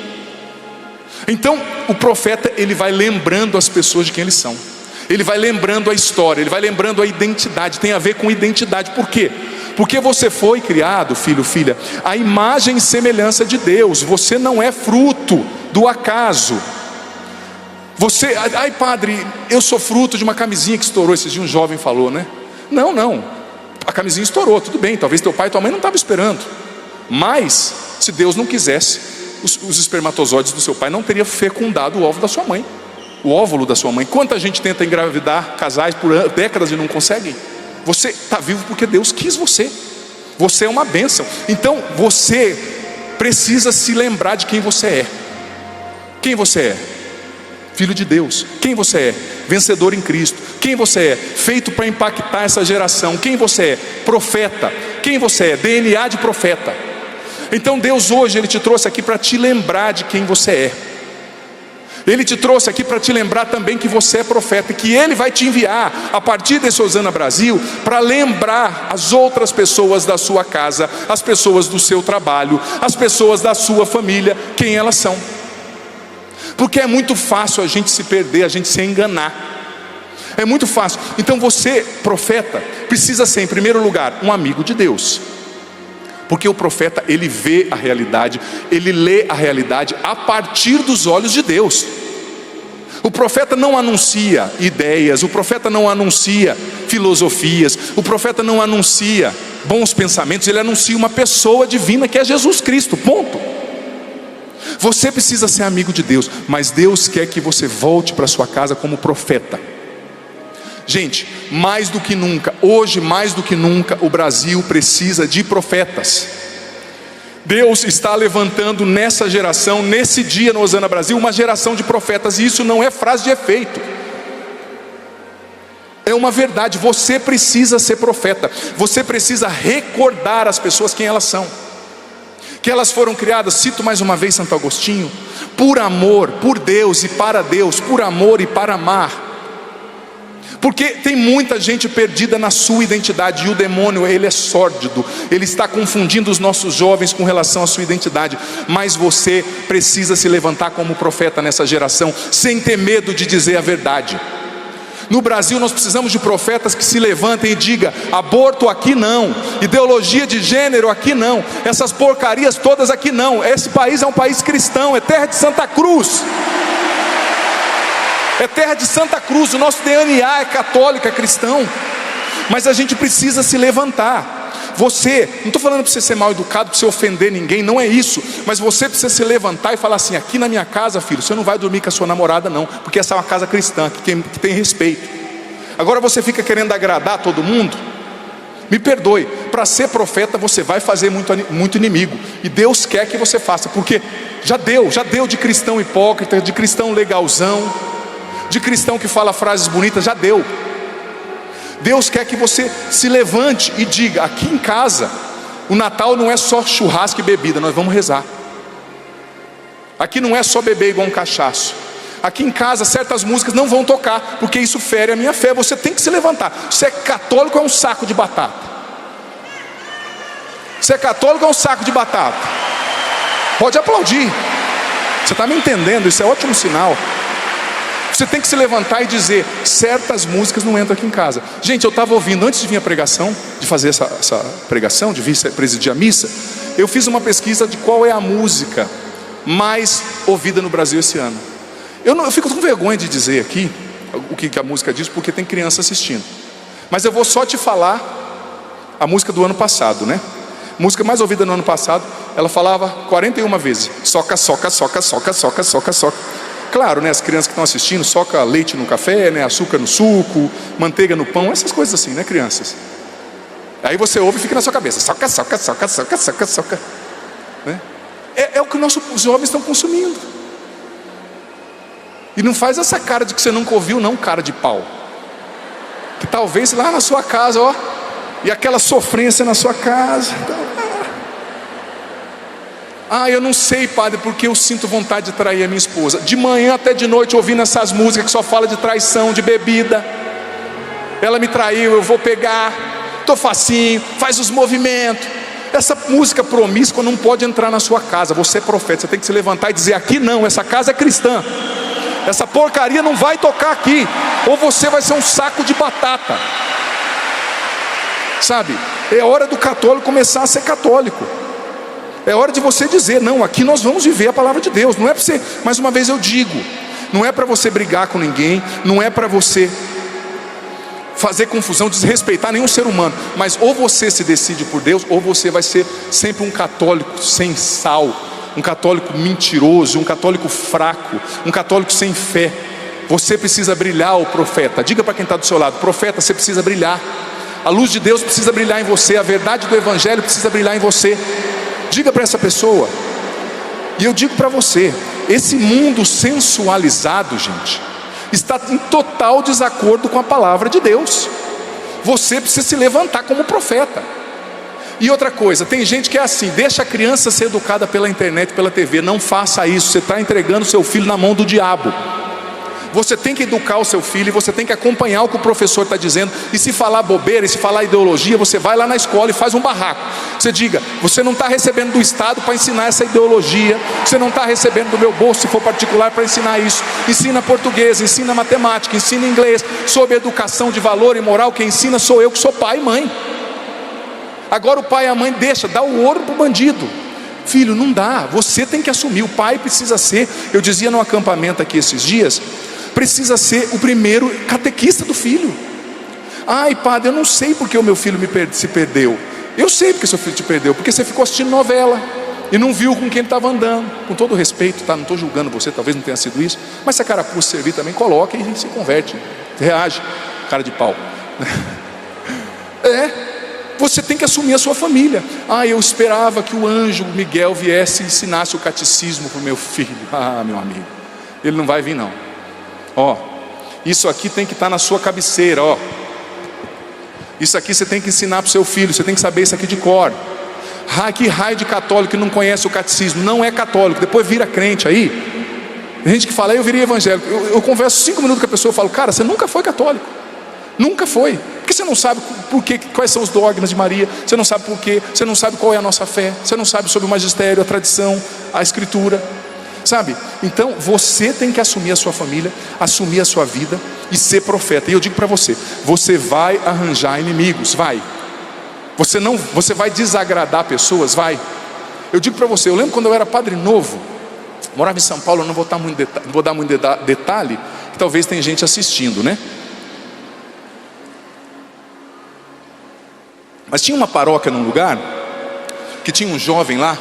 Então o profeta, ele vai lembrando as pessoas de quem eles são, ele vai lembrando a história, ele vai lembrando a identidade, tem a ver com identidade. Por quê? Porque você foi criado, filho, filha, à imagem e semelhança de Deus, você não é fruto do acaso. Você, ai padre, eu sou fruto de uma camisinha que estourou, esses dias um jovem falou, né? Não, a camisinha estourou, tudo bem, talvez teu pai e tua mãe não estavam esperando, mas se Deus não quisesse, os espermatozoides do seu pai não teriam fecundado o óvulo da sua mãe, o óvulo da sua mãe. Quanta gente tenta engravidar casais por décadas e não conseguem? Você está vivo porque Deus quis você, você é uma bênção. Então você precisa se lembrar de quem você é. Quem você é? Filho de Deus. Quem você é? Vencedor em Cristo. Quem você é? Feito para impactar essa geração. Quem você é? Profeta. Quem você é? DNA de profeta. Então Deus hoje, Ele te trouxe aqui para te lembrar de quem você é. Ele te trouxe aqui para te lembrar também que você é profeta, e que Ele vai te enviar a partir desse Osana Brasil para lembrar as outras pessoas da sua casa, as pessoas do seu trabalho, as pessoas da sua família, quem elas são. Porque é muito fácil a gente se perder, a gente se enganar. É muito fácil. Então você, profeta, precisa ser, em primeiro lugar, um amigo de Deus. Porque o profeta, ele vê a realidade, ele lê a realidade a partir dos olhos de Deus. O profeta não anuncia ideias, o profeta não anuncia filosofias, o profeta não anuncia bons pensamentos, ele anuncia uma pessoa divina que é Jesus Cristo, ponto. Você precisa ser amigo de Deus, mas Deus quer que você volte para sua casa como profeta. Gente, mais do que nunca, hoje mais do que nunca, o Brasil precisa de profetas. Deus está levantando nessa geração, nesse dia no Osana Brasil, uma geração de profetas, e isso não é frase de efeito. É uma verdade, você precisa ser profeta, você precisa recordar às pessoas quem elas são. Que elas foram criadas, cito mais uma vez Santo Agostinho, por amor, por Deus e para Deus, por amor e para amar. Porque tem muita gente perdida na sua identidade, e o demônio, ele é sórdido, ele está confundindo os nossos jovens com relação à sua identidade. Mas você precisa se levantar como profeta nessa geração, sem ter medo de dizer a verdade. No Brasil nós precisamos de profetas que se levantem e digam: aborto aqui não, ideologia de gênero aqui não, essas porcarias todas aqui não. Esse país é um país cristão, é terra de Santa Cruz, é terra de Santa Cruz, o nosso DNA é católico, é cristão. Mas a gente precisa se levantar. Você, não estou falando para você ser mal educado, para você ofender ninguém, não é isso. Mas você precisa se levantar e falar assim: aqui na minha casa, filho, você não vai dormir com a sua namorada não, porque essa é uma casa cristã, que tem respeito. Agora você fica querendo agradar todo mundo? Me perdoe, para ser profeta você vai fazer muito inimigo, e Deus quer que você faça, porque já deu de cristão hipócrita, de cristão legalzão, de cristão que fala frases bonitas, já deu. Deus quer que você se levante e diga: aqui em casa o Natal não é só churrasco e bebida, nós vamos rezar. Aqui não é só beber igual um cachaço. Aqui em casa certas músicas não vão tocar, porque isso fere a minha fé. Você tem que se levantar. Você é católico, é um saco de batata. Você é católico, é um saco de batata. Pode aplaudir. Você está me entendendo? Isso é ótimo sinal. Você tem que se levantar e dizer: certas músicas não entram aqui em casa. Gente, eu estava ouvindo, antes de vir a pregação, de fazer essa pregação, de vir presidir a missa, eu fiz uma pesquisa de qual é a música mais ouvida no Brasil esse ano. Eu fico com vergonha de dizer aqui o que a música diz, porque tem criança assistindo. Mas eu vou só te falar A música do ano passado, né? Música mais ouvida no ano passado, ela falava 41 vezes: soca, soca, soca, soca, soca, soca, soca. Claro, né? As crianças que estão assistindo, soca leite no café, né? Açúcar no suco, manteiga no pão, essas coisas assim, né, crianças? Aí você ouve e fica na sua cabeça: soca, soca, soca, soca, soca, soca, né? É o que nossos jovens estão consumindo. E não faz essa cara de que você nunca ouviu, não, cara de pau. Que talvez lá na sua casa, ó, e aquela sofrência na sua casa. Eu não sei, padre, porque eu sinto vontade de trair a minha esposa. De manhã até de noite ouvindo essas músicas que só falam de traição, de bebida. Ela me traiu, eu vou pegar, tô facinho, faz os movimentos. Essa música promíscua não pode entrar na sua casa. Você é profeta, você tem que se levantar e dizer: aqui não, essa casa é cristã. Essa porcaria não vai tocar aqui, ou você vai ser um saco de batata. Sabe, é hora do católico começar a ser católico. É hora de você dizer: não, aqui nós vamos viver a palavra de Deus. Não é para você, mais uma vez eu digo, não é para você brigar com ninguém, não é para você fazer confusão, desrespeitar nenhum ser humano. Mas ou você se decide por Deus, ou você vai ser sempre um católico sem sal, um católico mentiroso, um católico fraco, um católico sem fé. Você precisa brilhar, o profeta. Diga para quem está do seu lado: profeta, você precisa brilhar. A luz de Deus precisa brilhar em você, a verdade do evangelho precisa brilhar em você. Diga para essa pessoa. E eu digo para você, esse mundo sensualizado, gente, está em total desacordo com a palavra de Deus. Você precisa se levantar como profeta. E outra coisa, tem gente que é assim: deixa a criança ser educada pela internet, pela TV. Não faça isso, você está entregando seu filho na mão do diabo. Você tem que educar o seu filho, e você tem que acompanhar o que o professor está dizendo. E se falar bobeira, e se falar ideologia, você vai lá na escola e faz um barraco. Você diga: você não está recebendo do Estado para ensinar essa ideologia, você não está recebendo do meu bolso, se for particular, para ensinar isso. Ensina português, ensina matemática, ensina inglês. Sobre educação de valor e moral, quem ensina sou eu, que sou pai e mãe. Agora o pai e a mãe dá o ouro para o bandido. Filho, não dá, você tem que assumir. O pai precisa ser, eu dizia no acampamento aqui esses dias, precisa ser o primeiro catequista do filho. Ai, padre, eu não sei porque o meu filho se perdeu. Eu sei porque seu filho te perdeu, porque você ficou assistindo novela e não viu com quem ele estava andando. Com todo respeito, tá? Não estou julgando você, talvez não tenha sido isso, mas se a carapuça servir também, coloca e se converte, reage, cara de pau. Você tem que assumir a sua família. Eu esperava que o anjo Miguel viesse e ensinasse o catecismo para o meu filho. Meu amigo, ele não vai vir não. Isso aqui tem que estar na sua cabeceira, Isso aqui você tem que ensinar para o seu filho. Você tem que saber isso aqui de cor. Que raio de católico que não conhece o catecismo, não é católico, depois vira crente aí. Tem gente que fala: eu virei evangélico. Eu converso 5 minutos com a pessoa e falo: cara, você nunca foi católico. Nunca foi. Porque você não sabe quais são os dogmas de Maria. Você não sabe por quê. Você não sabe qual é a nossa fé. Você não sabe sobre o magistério, a tradição, a escritura. Sabe? Então você tem que assumir a sua família, assumir a sua vida e ser profeta. E eu digo para você: você vai arranjar inimigos, vai. Você vai desagradar pessoas, vai. Eu digo para você, eu lembro quando eu era padre novo, morava em São Paulo, eu não vou dar muito detalhe, que talvez tenha gente assistindo, né? Mas tinha uma paróquia num lugar que tinha um jovem lá,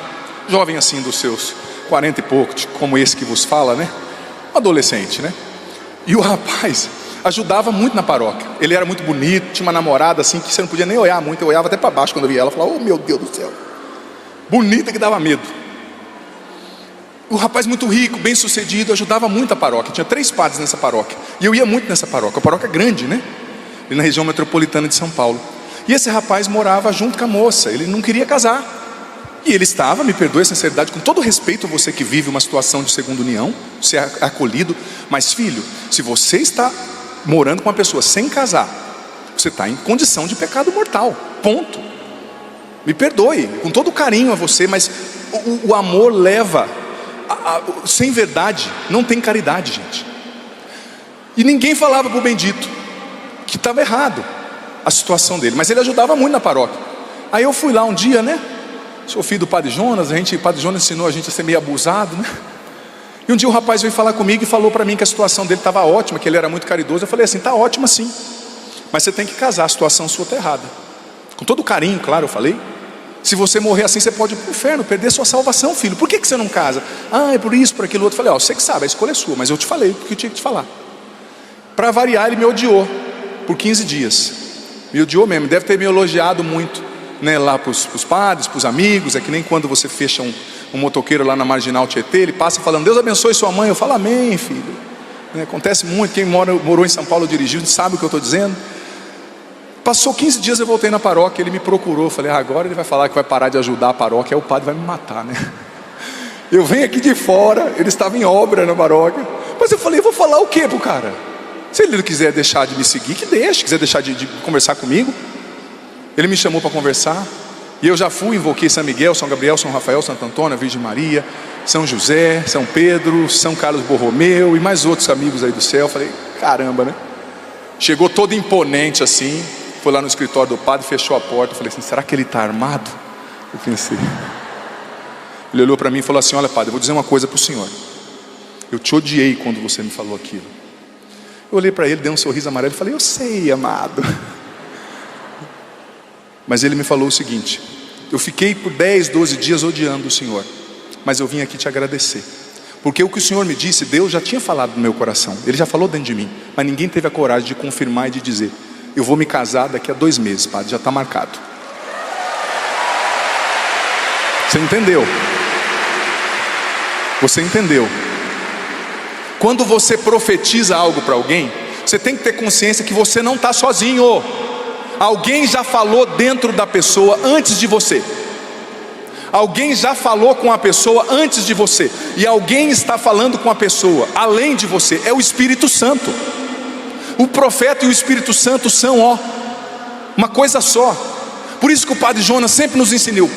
jovem assim dos seus 40 e pouco, como esse que vos fala, né? Um adolescente, né? E o rapaz ajudava muito na paróquia. Ele era muito bonito, tinha uma namorada assim que você não podia nem olhar muito. Eu olhava até para baixo quando eu via ela, falava: oh meu Deus do céu, bonita que dava medo. O rapaz muito rico, bem sucedido, ajudava muito a paróquia. Tinha 3 padres nessa paróquia, e eu ia muito nessa paróquia. A paróquia é grande, né? Ali na região metropolitana de São Paulo. E esse rapaz morava junto com a moça. Ele não queria casar. E ele estava, me perdoe a sinceridade, com todo respeito a você que vive uma situação de segunda união, você é acolhido. Mas filho, se você está morando com uma pessoa sem casar, você está em condição de pecado mortal, ponto. Me perdoe, com todo carinho a você, mas o amor leva sem verdade, não tem caridade, gente. E ninguém falava para o bendito que estava errado a situação dele, mas ele ajudava muito na paróquia. Aí eu fui lá um dia, né? Sou filho do Padre Jonas, o Padre Jonas ensinou a gente a ser meio abusado, né? E um dia o rapaz veio falar comigo e falou para mim que a situação dele estava ótima, que ele era muito caridoso. Eu falei assim: está ótima sim, mas você tem que casar, a situação sua está errada. Com todo carinho, claro, eu falei. Se você morrer assim, você pode ir para o inferno, perder sua salvação, filho. Por que você não casa? Ah, é por isso, por aquilo outro. Eu falei, ó, você que sabe, a escolha é sua, mas eu te falei o que eu tinha que te falar. Para variar, ele me odiou por 15 dias. Me odiou mesmo, deve ter me elogiado muito, né, lá para os padres, para os amigos. É que nem quando você fecha um motoqueiro lá na Marginal Tietê, ele passa falando, Deus abençoe sua mãe. Eu falo, amém, filho. Acontece muito, quem morou em São Paulo dirigindo sabe o que eu estou dizendo. Passou 15 dias, eu voltei na paróquia, ele me procurou. Falei, agora ele vai falar que vai parar de ajudar a paróquia, aí o padre vai me matar, né? Eu venho aqui de fora, ele estava em obra na paróquia. Mas eu falei, eu vou falar o quê pro cara? Se ele não quiser deixar de me seguir, que deixe. Quiser deixar de conversar comigo. Ele me chamou para conversar. E eu já fui, invoquei São Miguel, São Gabriel, São Rafael, Santo Antônio, a Virgem Maria, São José, São Pedro, São Carlos Borromeu e mais outros amigos aí do céu. Falei, caramba, né? Chegou todo imponente assim. Foi lá no escritório do padre, fechou a porta. Eu falei assim, será que ele está armado? Eu pensei. Ele olhou para mim e falou assim, olha padre, eu vou dizer uma coisa para o senhor. Eu te odiei quando você me falou aquilo. Eu olhei para ele, dei um sorriso amarelo e falei, eu sei, amado. Mas ele me falou o seguinte, eu fiquei por 10, 12 dias odiando o senhor, mas eu vim aqui te agradecer. Porque o que o senhor me disse, Deus já tinha falado no meu coração. Ele já falou dentro de mim, mas ninguém teve a coragem de confirmar e de dizer, eu vou me casar daqui a 2 meses, padre, já está marcado. Você entendeu? Você entendeu? Quando você profetiza algo para alguém, você tem que ter consciência que você não está sozinho. Alguém já falou dentro da pessoa antes de você. Alguém já falou com a pessoa antes de você. E alguém está falando com a pessoa além de você. É o Espírito Santo. O profeta e o Espírito Santo são uma coisa só. Por isso que o Padre Jonas sempre nos ensinou,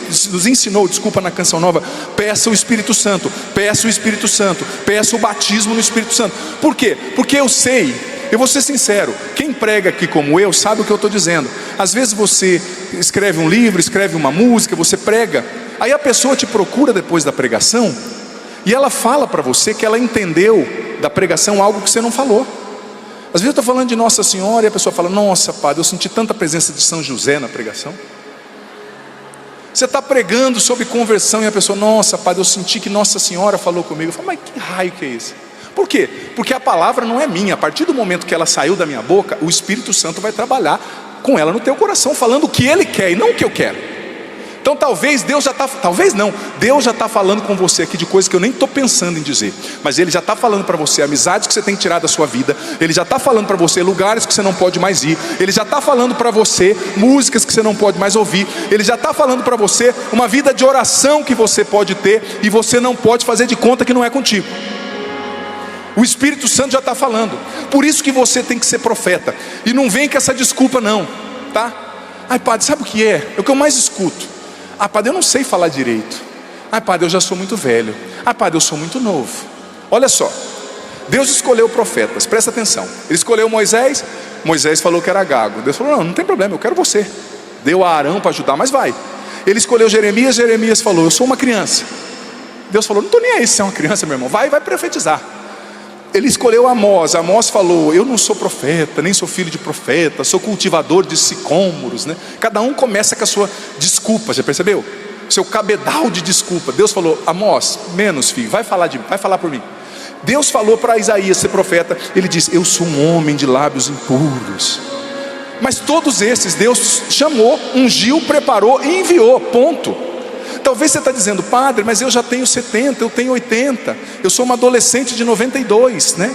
na Canção Nova, peça o Espírito Santo, peça o Espírito Santo, peça o batismo no Espírito Santo. Por quê? Porque eu sei, eu vou ser sincero, quem prega aqui como eu sabe o que eu estou dizendo. Às vezes você escreve um livro, escreve uma música, você prega, aí a pessoa te procura depois da pregação e ela fala para você que ela entendeu da pregação algo que você não falou. Às vezes eu estou falando de Nossa Senhora e a pessoa fala, nossa padre, eu senti tanta presença de São José na pregação. Você está pregando sobre conversão e a pessoa, nossa padre, eu senti que Nossa Senhora falou comigo. Eu falo, mas que raio que é esse? Por quê? Porque a palavra não é minha. A partir do momento que ela saiu da minha boca, o Espírito Santo vai trabalhar com ela no teu coração, falando o que Ele quer e não o que eu quero. Então talvez Deus já está, Deus já está falando com você aqui de coisas que eu nem estou pensando em dizer, mas Ele já está falando para você amizades que você tem que tirar da sua vida, Ele já está falando para você lugares que você não pode mais ir, Ele já está falando para você músicas que você não pode mais ouvir, Ele já está falando para você uma vida de oração que você pode ter e você não pode fazer de conta que não é contigo. O Espírito Santo já está falando. Por isso que você tem que ser profeta. E não vem com essa desculpa não, tá? Ai padre, sabe o que é? É o que eu mais escuto. Ah padre, eu não sei falar direito. Ah padre, eu já sou muito velho. Ah padre, eu sou muito novo. Olha só, Deus escolheu profetas, presta atenção. Ele escolheu Moisés, Moisés falou que era gago. Deus falou, não tem problema, eu quero você. Deu a Arão para ajudar, mas vai. Ele escolheu Jeremias, Jeremias falou, eu sou uma criança. Deus falou, não estou nem aí se é uma criança, meu irmão, vai profetizar. Ele escolheu Amós, Amós falou, eu não sou profeta, nem sou filho de profeta, sou cultivador de sicômoros, né? Cada um começa com a sua desculpa, já percebeu? Seu cabedal de desculpa. Deus falou, Amós, menos filho, vai falar por mim. Deus falou para Isaías ser profeta, ele disse, eu sou um homem de lábios impuros. Mas todos esses Deus chamou, ungiu, preparou e enviou, ponto. Talvez você está dizendo, padre, mas eu já tenho 70, eu tenho 80, eu sou uma adolescente de 92, né?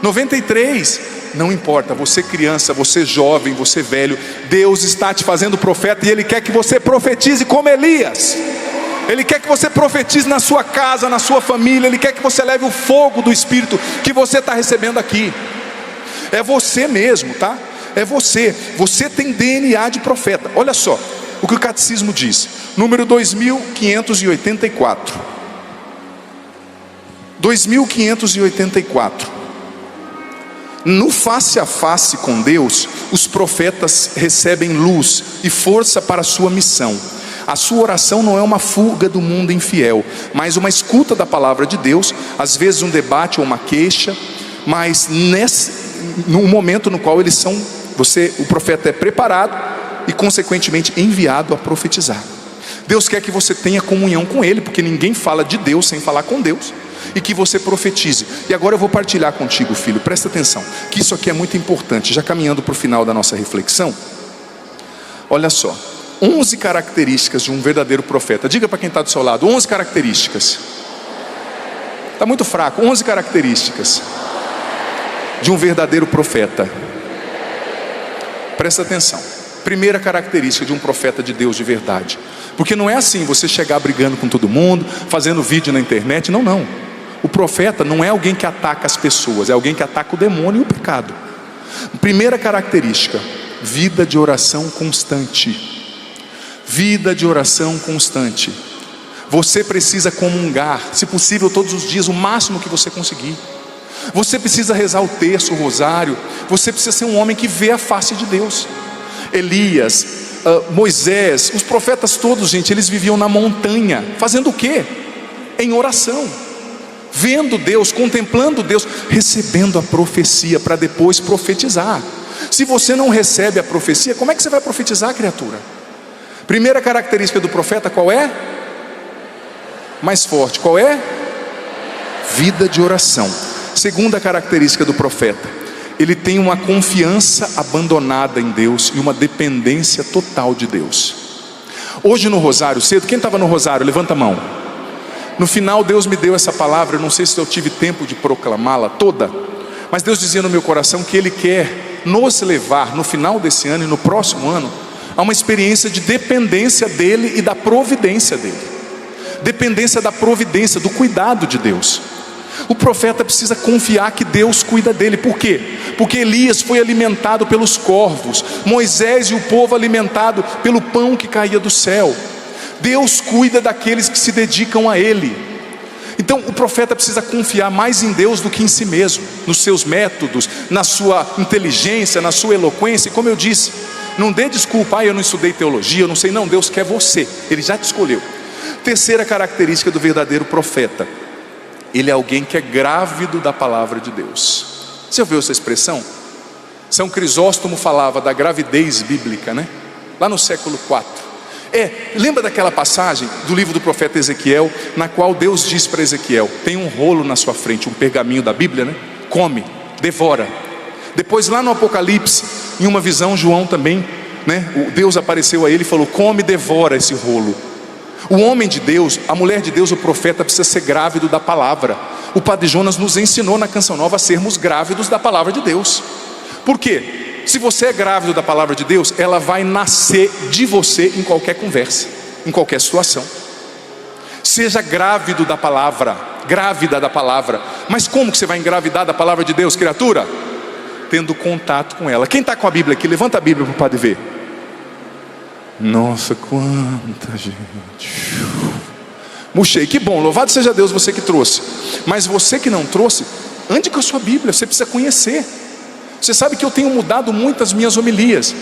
93, não importa, você criança, você jovem, você velho, Deus está te fazendo profeta e Ele quer que você profetize como Elias. Ele quer que você profetize na sua casa, na sua família, Ele quer que você leve o fogo do Espírito que você está recebendo aqui. É você mesmo, tá? É você tem DNA de profeta. Olha só o que o catecismo diz, número 2584. 2584. No face a face com Deus, os profetas recebem luz e força para a sua missão. A sua oração não é uma fuga do mundo infiel, mas uma escuta da palavra de Deus, às vezes um debate ou uma queixa, mas no momento no qual eles são, o profeta é preparado e consequentemente enviado a profetizar. Deus quer que você tenha comunhão com Ele, porque ninguém fala de Deus sem falar com Deus, e que você profetize. E agora eu vou partilhar contigo, filho, presta atenção, que isso aqui é muito importante, já caminhando para o final da nossa reflexão. Olha só, 11 características de um verdadeiro profeta. Diga para quem está do seu lado, 11 características. Está muito fraco, 11 características de um verdadeiro profeta. Presta atenção. Primeira característica de um profeta de Deus de verdade. Porque não é assim, você chegar brigando com todo mundo, fazendo vídeo na internet, não. O profeta não é alguém que ataca as pessoas, é alguém que ataca o demônio e o pecado. Primeira característica, vida de oração constante. Vida de oração constante. Você precisa comungar, se possível todos os dias, o máximo que você conseguir. Você precisa rezar o terço, o rosário. Você precisa ser um homem que vê a face de Deus. Elias, Moisés, os profetas todos, gente, eles viviam na montanha, fazendo o quê? Em oração, vendo Deus, contemplando Deus, recebendo a profecia para depois profetizar. Se você não recebe a profecia, como é que você vai profetizar, criatura? Primeira característica do profeta qual é? Mais forte, qual é? Vida de oração. Segunda característica do profeta, ele tem uma confiança abandonada em Deus e uma dependência total de Deus. Hoje no rosário cedo, quem estava no rosário? Levanta a mão. No final Deus me deu essa palavra, eu não sei se eu tive tempo de proclamá-la toda, mas Deus dizia no meu coração que Ele quer nos levar no final desse ano e no próximo ano a uma experiência de dependência dEle e da providência dEle. Dependência da providência, do cuidado de Deus. O profeta precisa confiar que Deus cuida dele. Por quê? Porque Elias foi alimentado pelos corvos, Moisés e o povo alimentado pelo pão que caía do céu. Deus cuida daqueles que se dedicam a Ele. Então o profeta precisa confiar mais em Deus do que em si mesmo, nos seus métodos, na sua inteligência, na sua eloquência. E como eu disse, não dê desculpa, eu não estudei teologia, eu não sei. Não, Deus quer você, Ele já te escolheu. Terceira característica do verdadeiro profeta, ele é alguém que é grávido da palavra de Deus. Você ouviu essa expressão? São Crisóstomo falava da gravidez bíblica, né? Lá no século IV. Lembra daquela passagem do livro do profeta Ezequiel, na qual Deus diz para Ezequiel: tem um rolo na sua frente, um pergaminho da Bíblia, né? Come, devora. Depois lá no Apocalipse, em uma visão, João também, né? Deus apareceu a ele e falou: come, devora esse rolo. O homem de Deus, a mulher de Deus, o profeta precisa ser grávido da palavra. O Padre Jonas nos ensinou na Canção Nova a sermos grávidos da palavra de Deus. Por quê? Se você é grávido da palavra de Deus, ela vai nascer de você em qualquer conversa, em qualquer situação. Seja grávido da palavra, grávida da palavra. Mas como que você vai engravidar da palavra de Deus, criatura? Tendo contato com ela. Quem está com a Bíblia aqui, levanta a Bíblia para o Padre ver. Nossa, quanta gente. Murchei, que bom, louvado seja Deus, você que trouxe. Mas você que não trouxe, ande com a sua Bíblia, você precisa conhecer. Você sabe que eu tenho mudado muito as minhas homilias.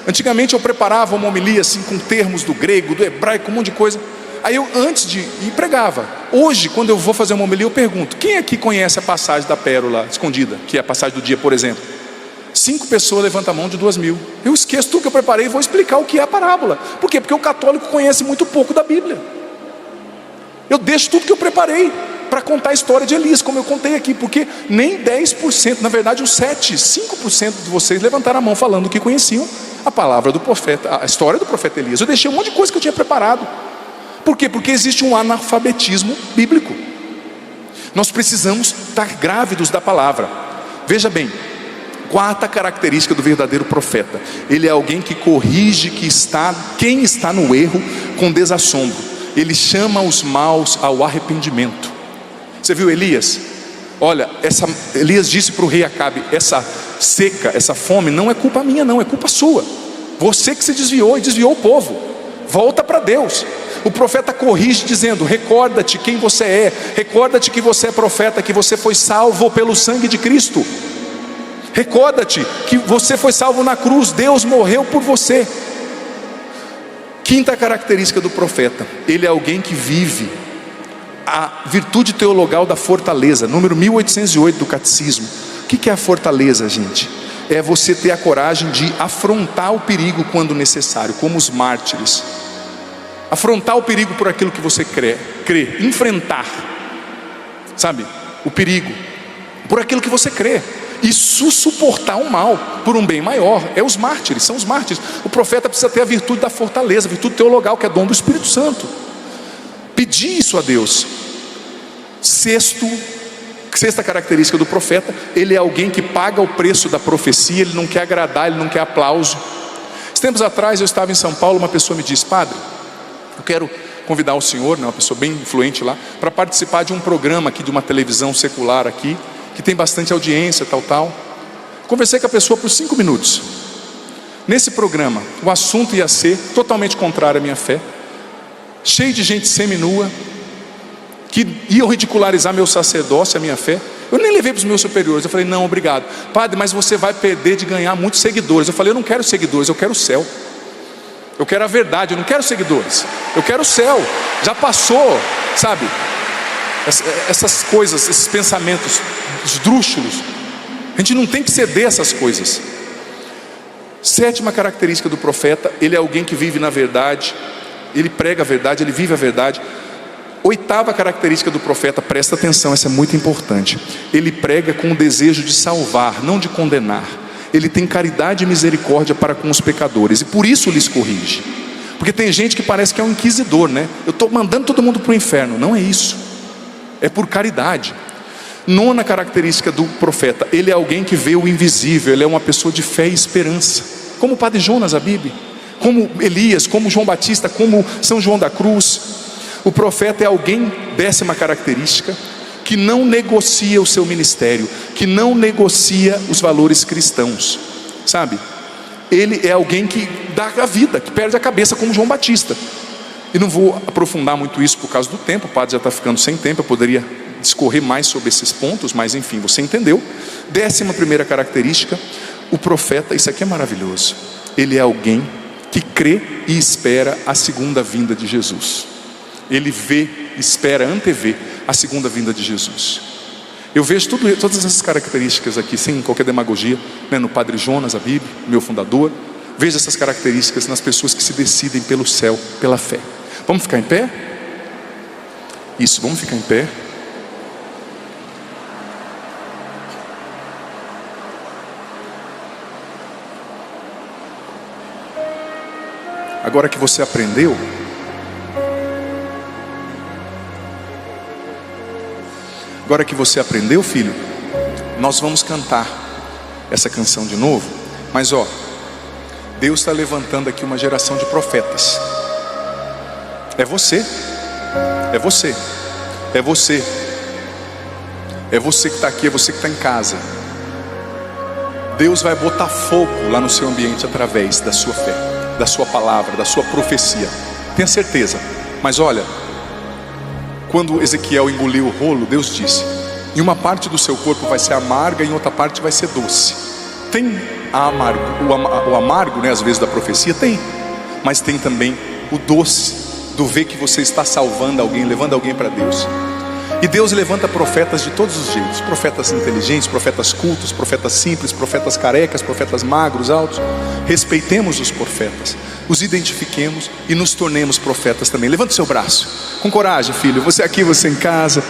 Antigamente eu preparava uma homilia assim, com termos do grego, do hebraico, um monte de coisa. Aí eu antes de ir pregava. Hoje, quando eu vou fazer uma homilia, eu pergunto: quem aqui conhece a passagem da pérola escondida, que é a passagem do dia, por exemplo? 5 pessoas levantam a mão de 2.000. Eu esqueço tudo que eu preparei e vou explicar o que é a parábola. Por quê? Porque o católico conhece muito pouco da Bíblia. Eu deixo tudo que eu preparei para contar a história de Elias, como eu contei aqui, porque nem 10%, na verdade os 5% de vocês levantaram a mão falando que conheciam a palavra do profeta, a história do profeta Elias. Eu deixei um monte de coisa que eu tinha preparado. Por quê? Porque existe um analfabetismo bíblico. Nós precisamos estar grávidos da palavra. Veja bem, quarta característica do verdadeiro profeta: ele é alguém que corrige quem está no erro com desassombro. Ele chama os maus ao arrependimento. Você viu Elias? Olha, Elias disse para o rei Acabe: essa seca, essa fome não é culpa minha não, é culpa sua. Você que se desviou e desviou o povo. Volta para Deus. O profeta corrige dizendo: recorda-te quem você é, recorda-te que você é profeta, que você foi salvo pelo sangue de Cristo. Recorda-te que você foi salvo na cruz, Deus morreu por você. Quinta característica do profeta: ele é alguém que vive a virtude teologal da fortaleza, número 1808 do Catecismo. O que é a fortaleza, gente? é você ter a coragem de afrontar o perigo quando necessário, como os mártires. Afrontar o perigo por aquilo que você crê, enfrentar, sabe, o perigo por aquilo que você crê, e suportar o mal por um bem maior. Os mártires, são os mártires. O profeta precisa ter a virtude da fortaleza, a virtude teologal, que é dom do Espírito Santo. Pedir isso a Deus. Sexta característica do profeta: ele é alguém que paga o preço da profecia. Ele não quer agradar, ele não quer aplauso. Tempos atrás eu estava em São Paulo, uma pessoa me disse: padre, eu quero convidar o senhor, uma pessoa bem influente lá, para participar de um programa aqui, de uma televisão secular aqui, que tem bastante audiência, tal. Conversei com a pessoa por 5 minutos. Nesse programa, o assunto ia ser totalmente contrário à minha fé, cheio de gente seminua, que iam ridicularizar meu sacerdócio, a minha fé. Eu nem levei para os meus superiores. Eu falei: não, obrigado. Padre, mas você vai perder de ganhar muitos seguidores. Eu falei: eu não quero seguidores, eu quero o céu. Eu quero a verdade, eu não quero seguidores. Eu quero o céu. Já passou, sabe, essas coisas, esses pensamentos esdrúxulos. A gente não tem que ceder essas coisas. 7ª característica do profeta: ele é alguém que vive na verdade. Ele prega a verdade, ele vive a verdade. 8ª característica do profeta, presta atenção, essa é muito importante: ele prega com o desejo de salvar, não de condenar. Ele tem caridade e misericórdia para com os pecadores, e por isso lhes corrige. Porque tem gente que parece que é um inquisidor, né? Eu estou mandando todo mundo para o inferno. Não é isso, é por caridade. 9ª característica do profeta: ele é alguém que vê o invisível. Ele é uma pessoa de fé e esperança, como o padre Jonas Abib, como Elias, como João Batista, como São João da Cruz. O profeta é alguém, 10ª característica, que não negocia o seu ministério, que não negocia os valores cristãos, sabe? Ele é alguém que dá a vida, que perde a cabeça, como João Batista. E não vou aprofundar muito isso por causa do tempo, o padre já está ficando sem tempo, eu poderia discorrer mais sobre esses pontos, mas enfim, você entendeu. 11ª característica: o profeta, isso aqui é maravilhoso, ele é alguém que crê e espera a segunda vinda de Jesus. Ele vê, espera, antevê a segunda vinda de Jesus. Eu vejo todas essas características aqui, sem qualquer demagogia, né, no padre Jonas Abib, meu fundador. Vejo essas características nas pessoas que se decidem pelo céu, pela fé. Vamos ficar em pé? Isso, vamos ficar em pé. Agora que você aprendeu, filho, nós vamos cantar essa canção de novo. Mas Deus está levantando aqui uma geração de profetas. É você, é você, é você, é você que está aqui, é você que está em casa. Deus vai botar fogo lá no seu ambiente através da sua fé, da sua palavra, da sua profecia. Tenha certeza. Mas olha, quando Ezequiel engoliu o rolo, Deus disse: em uma parte do seu corpo vai ser amarga, em outra parte vai ser doce. Tem o amargo, né, às vezes da profecia, tem. Mas tem também o doce, do ver que você está salvando alguém, levando alguém para Deus. E Deus levanta profetas de todos os jeitos: profetas inteligentes, profetas cultos, profetas simples, profetas carecas, profetas magros, altos. Respeitemos os profetas, os identifiquemos e nos tornemos profetas também. Levanta o seu braço, com coragem, filho. Você aqui, você em casa.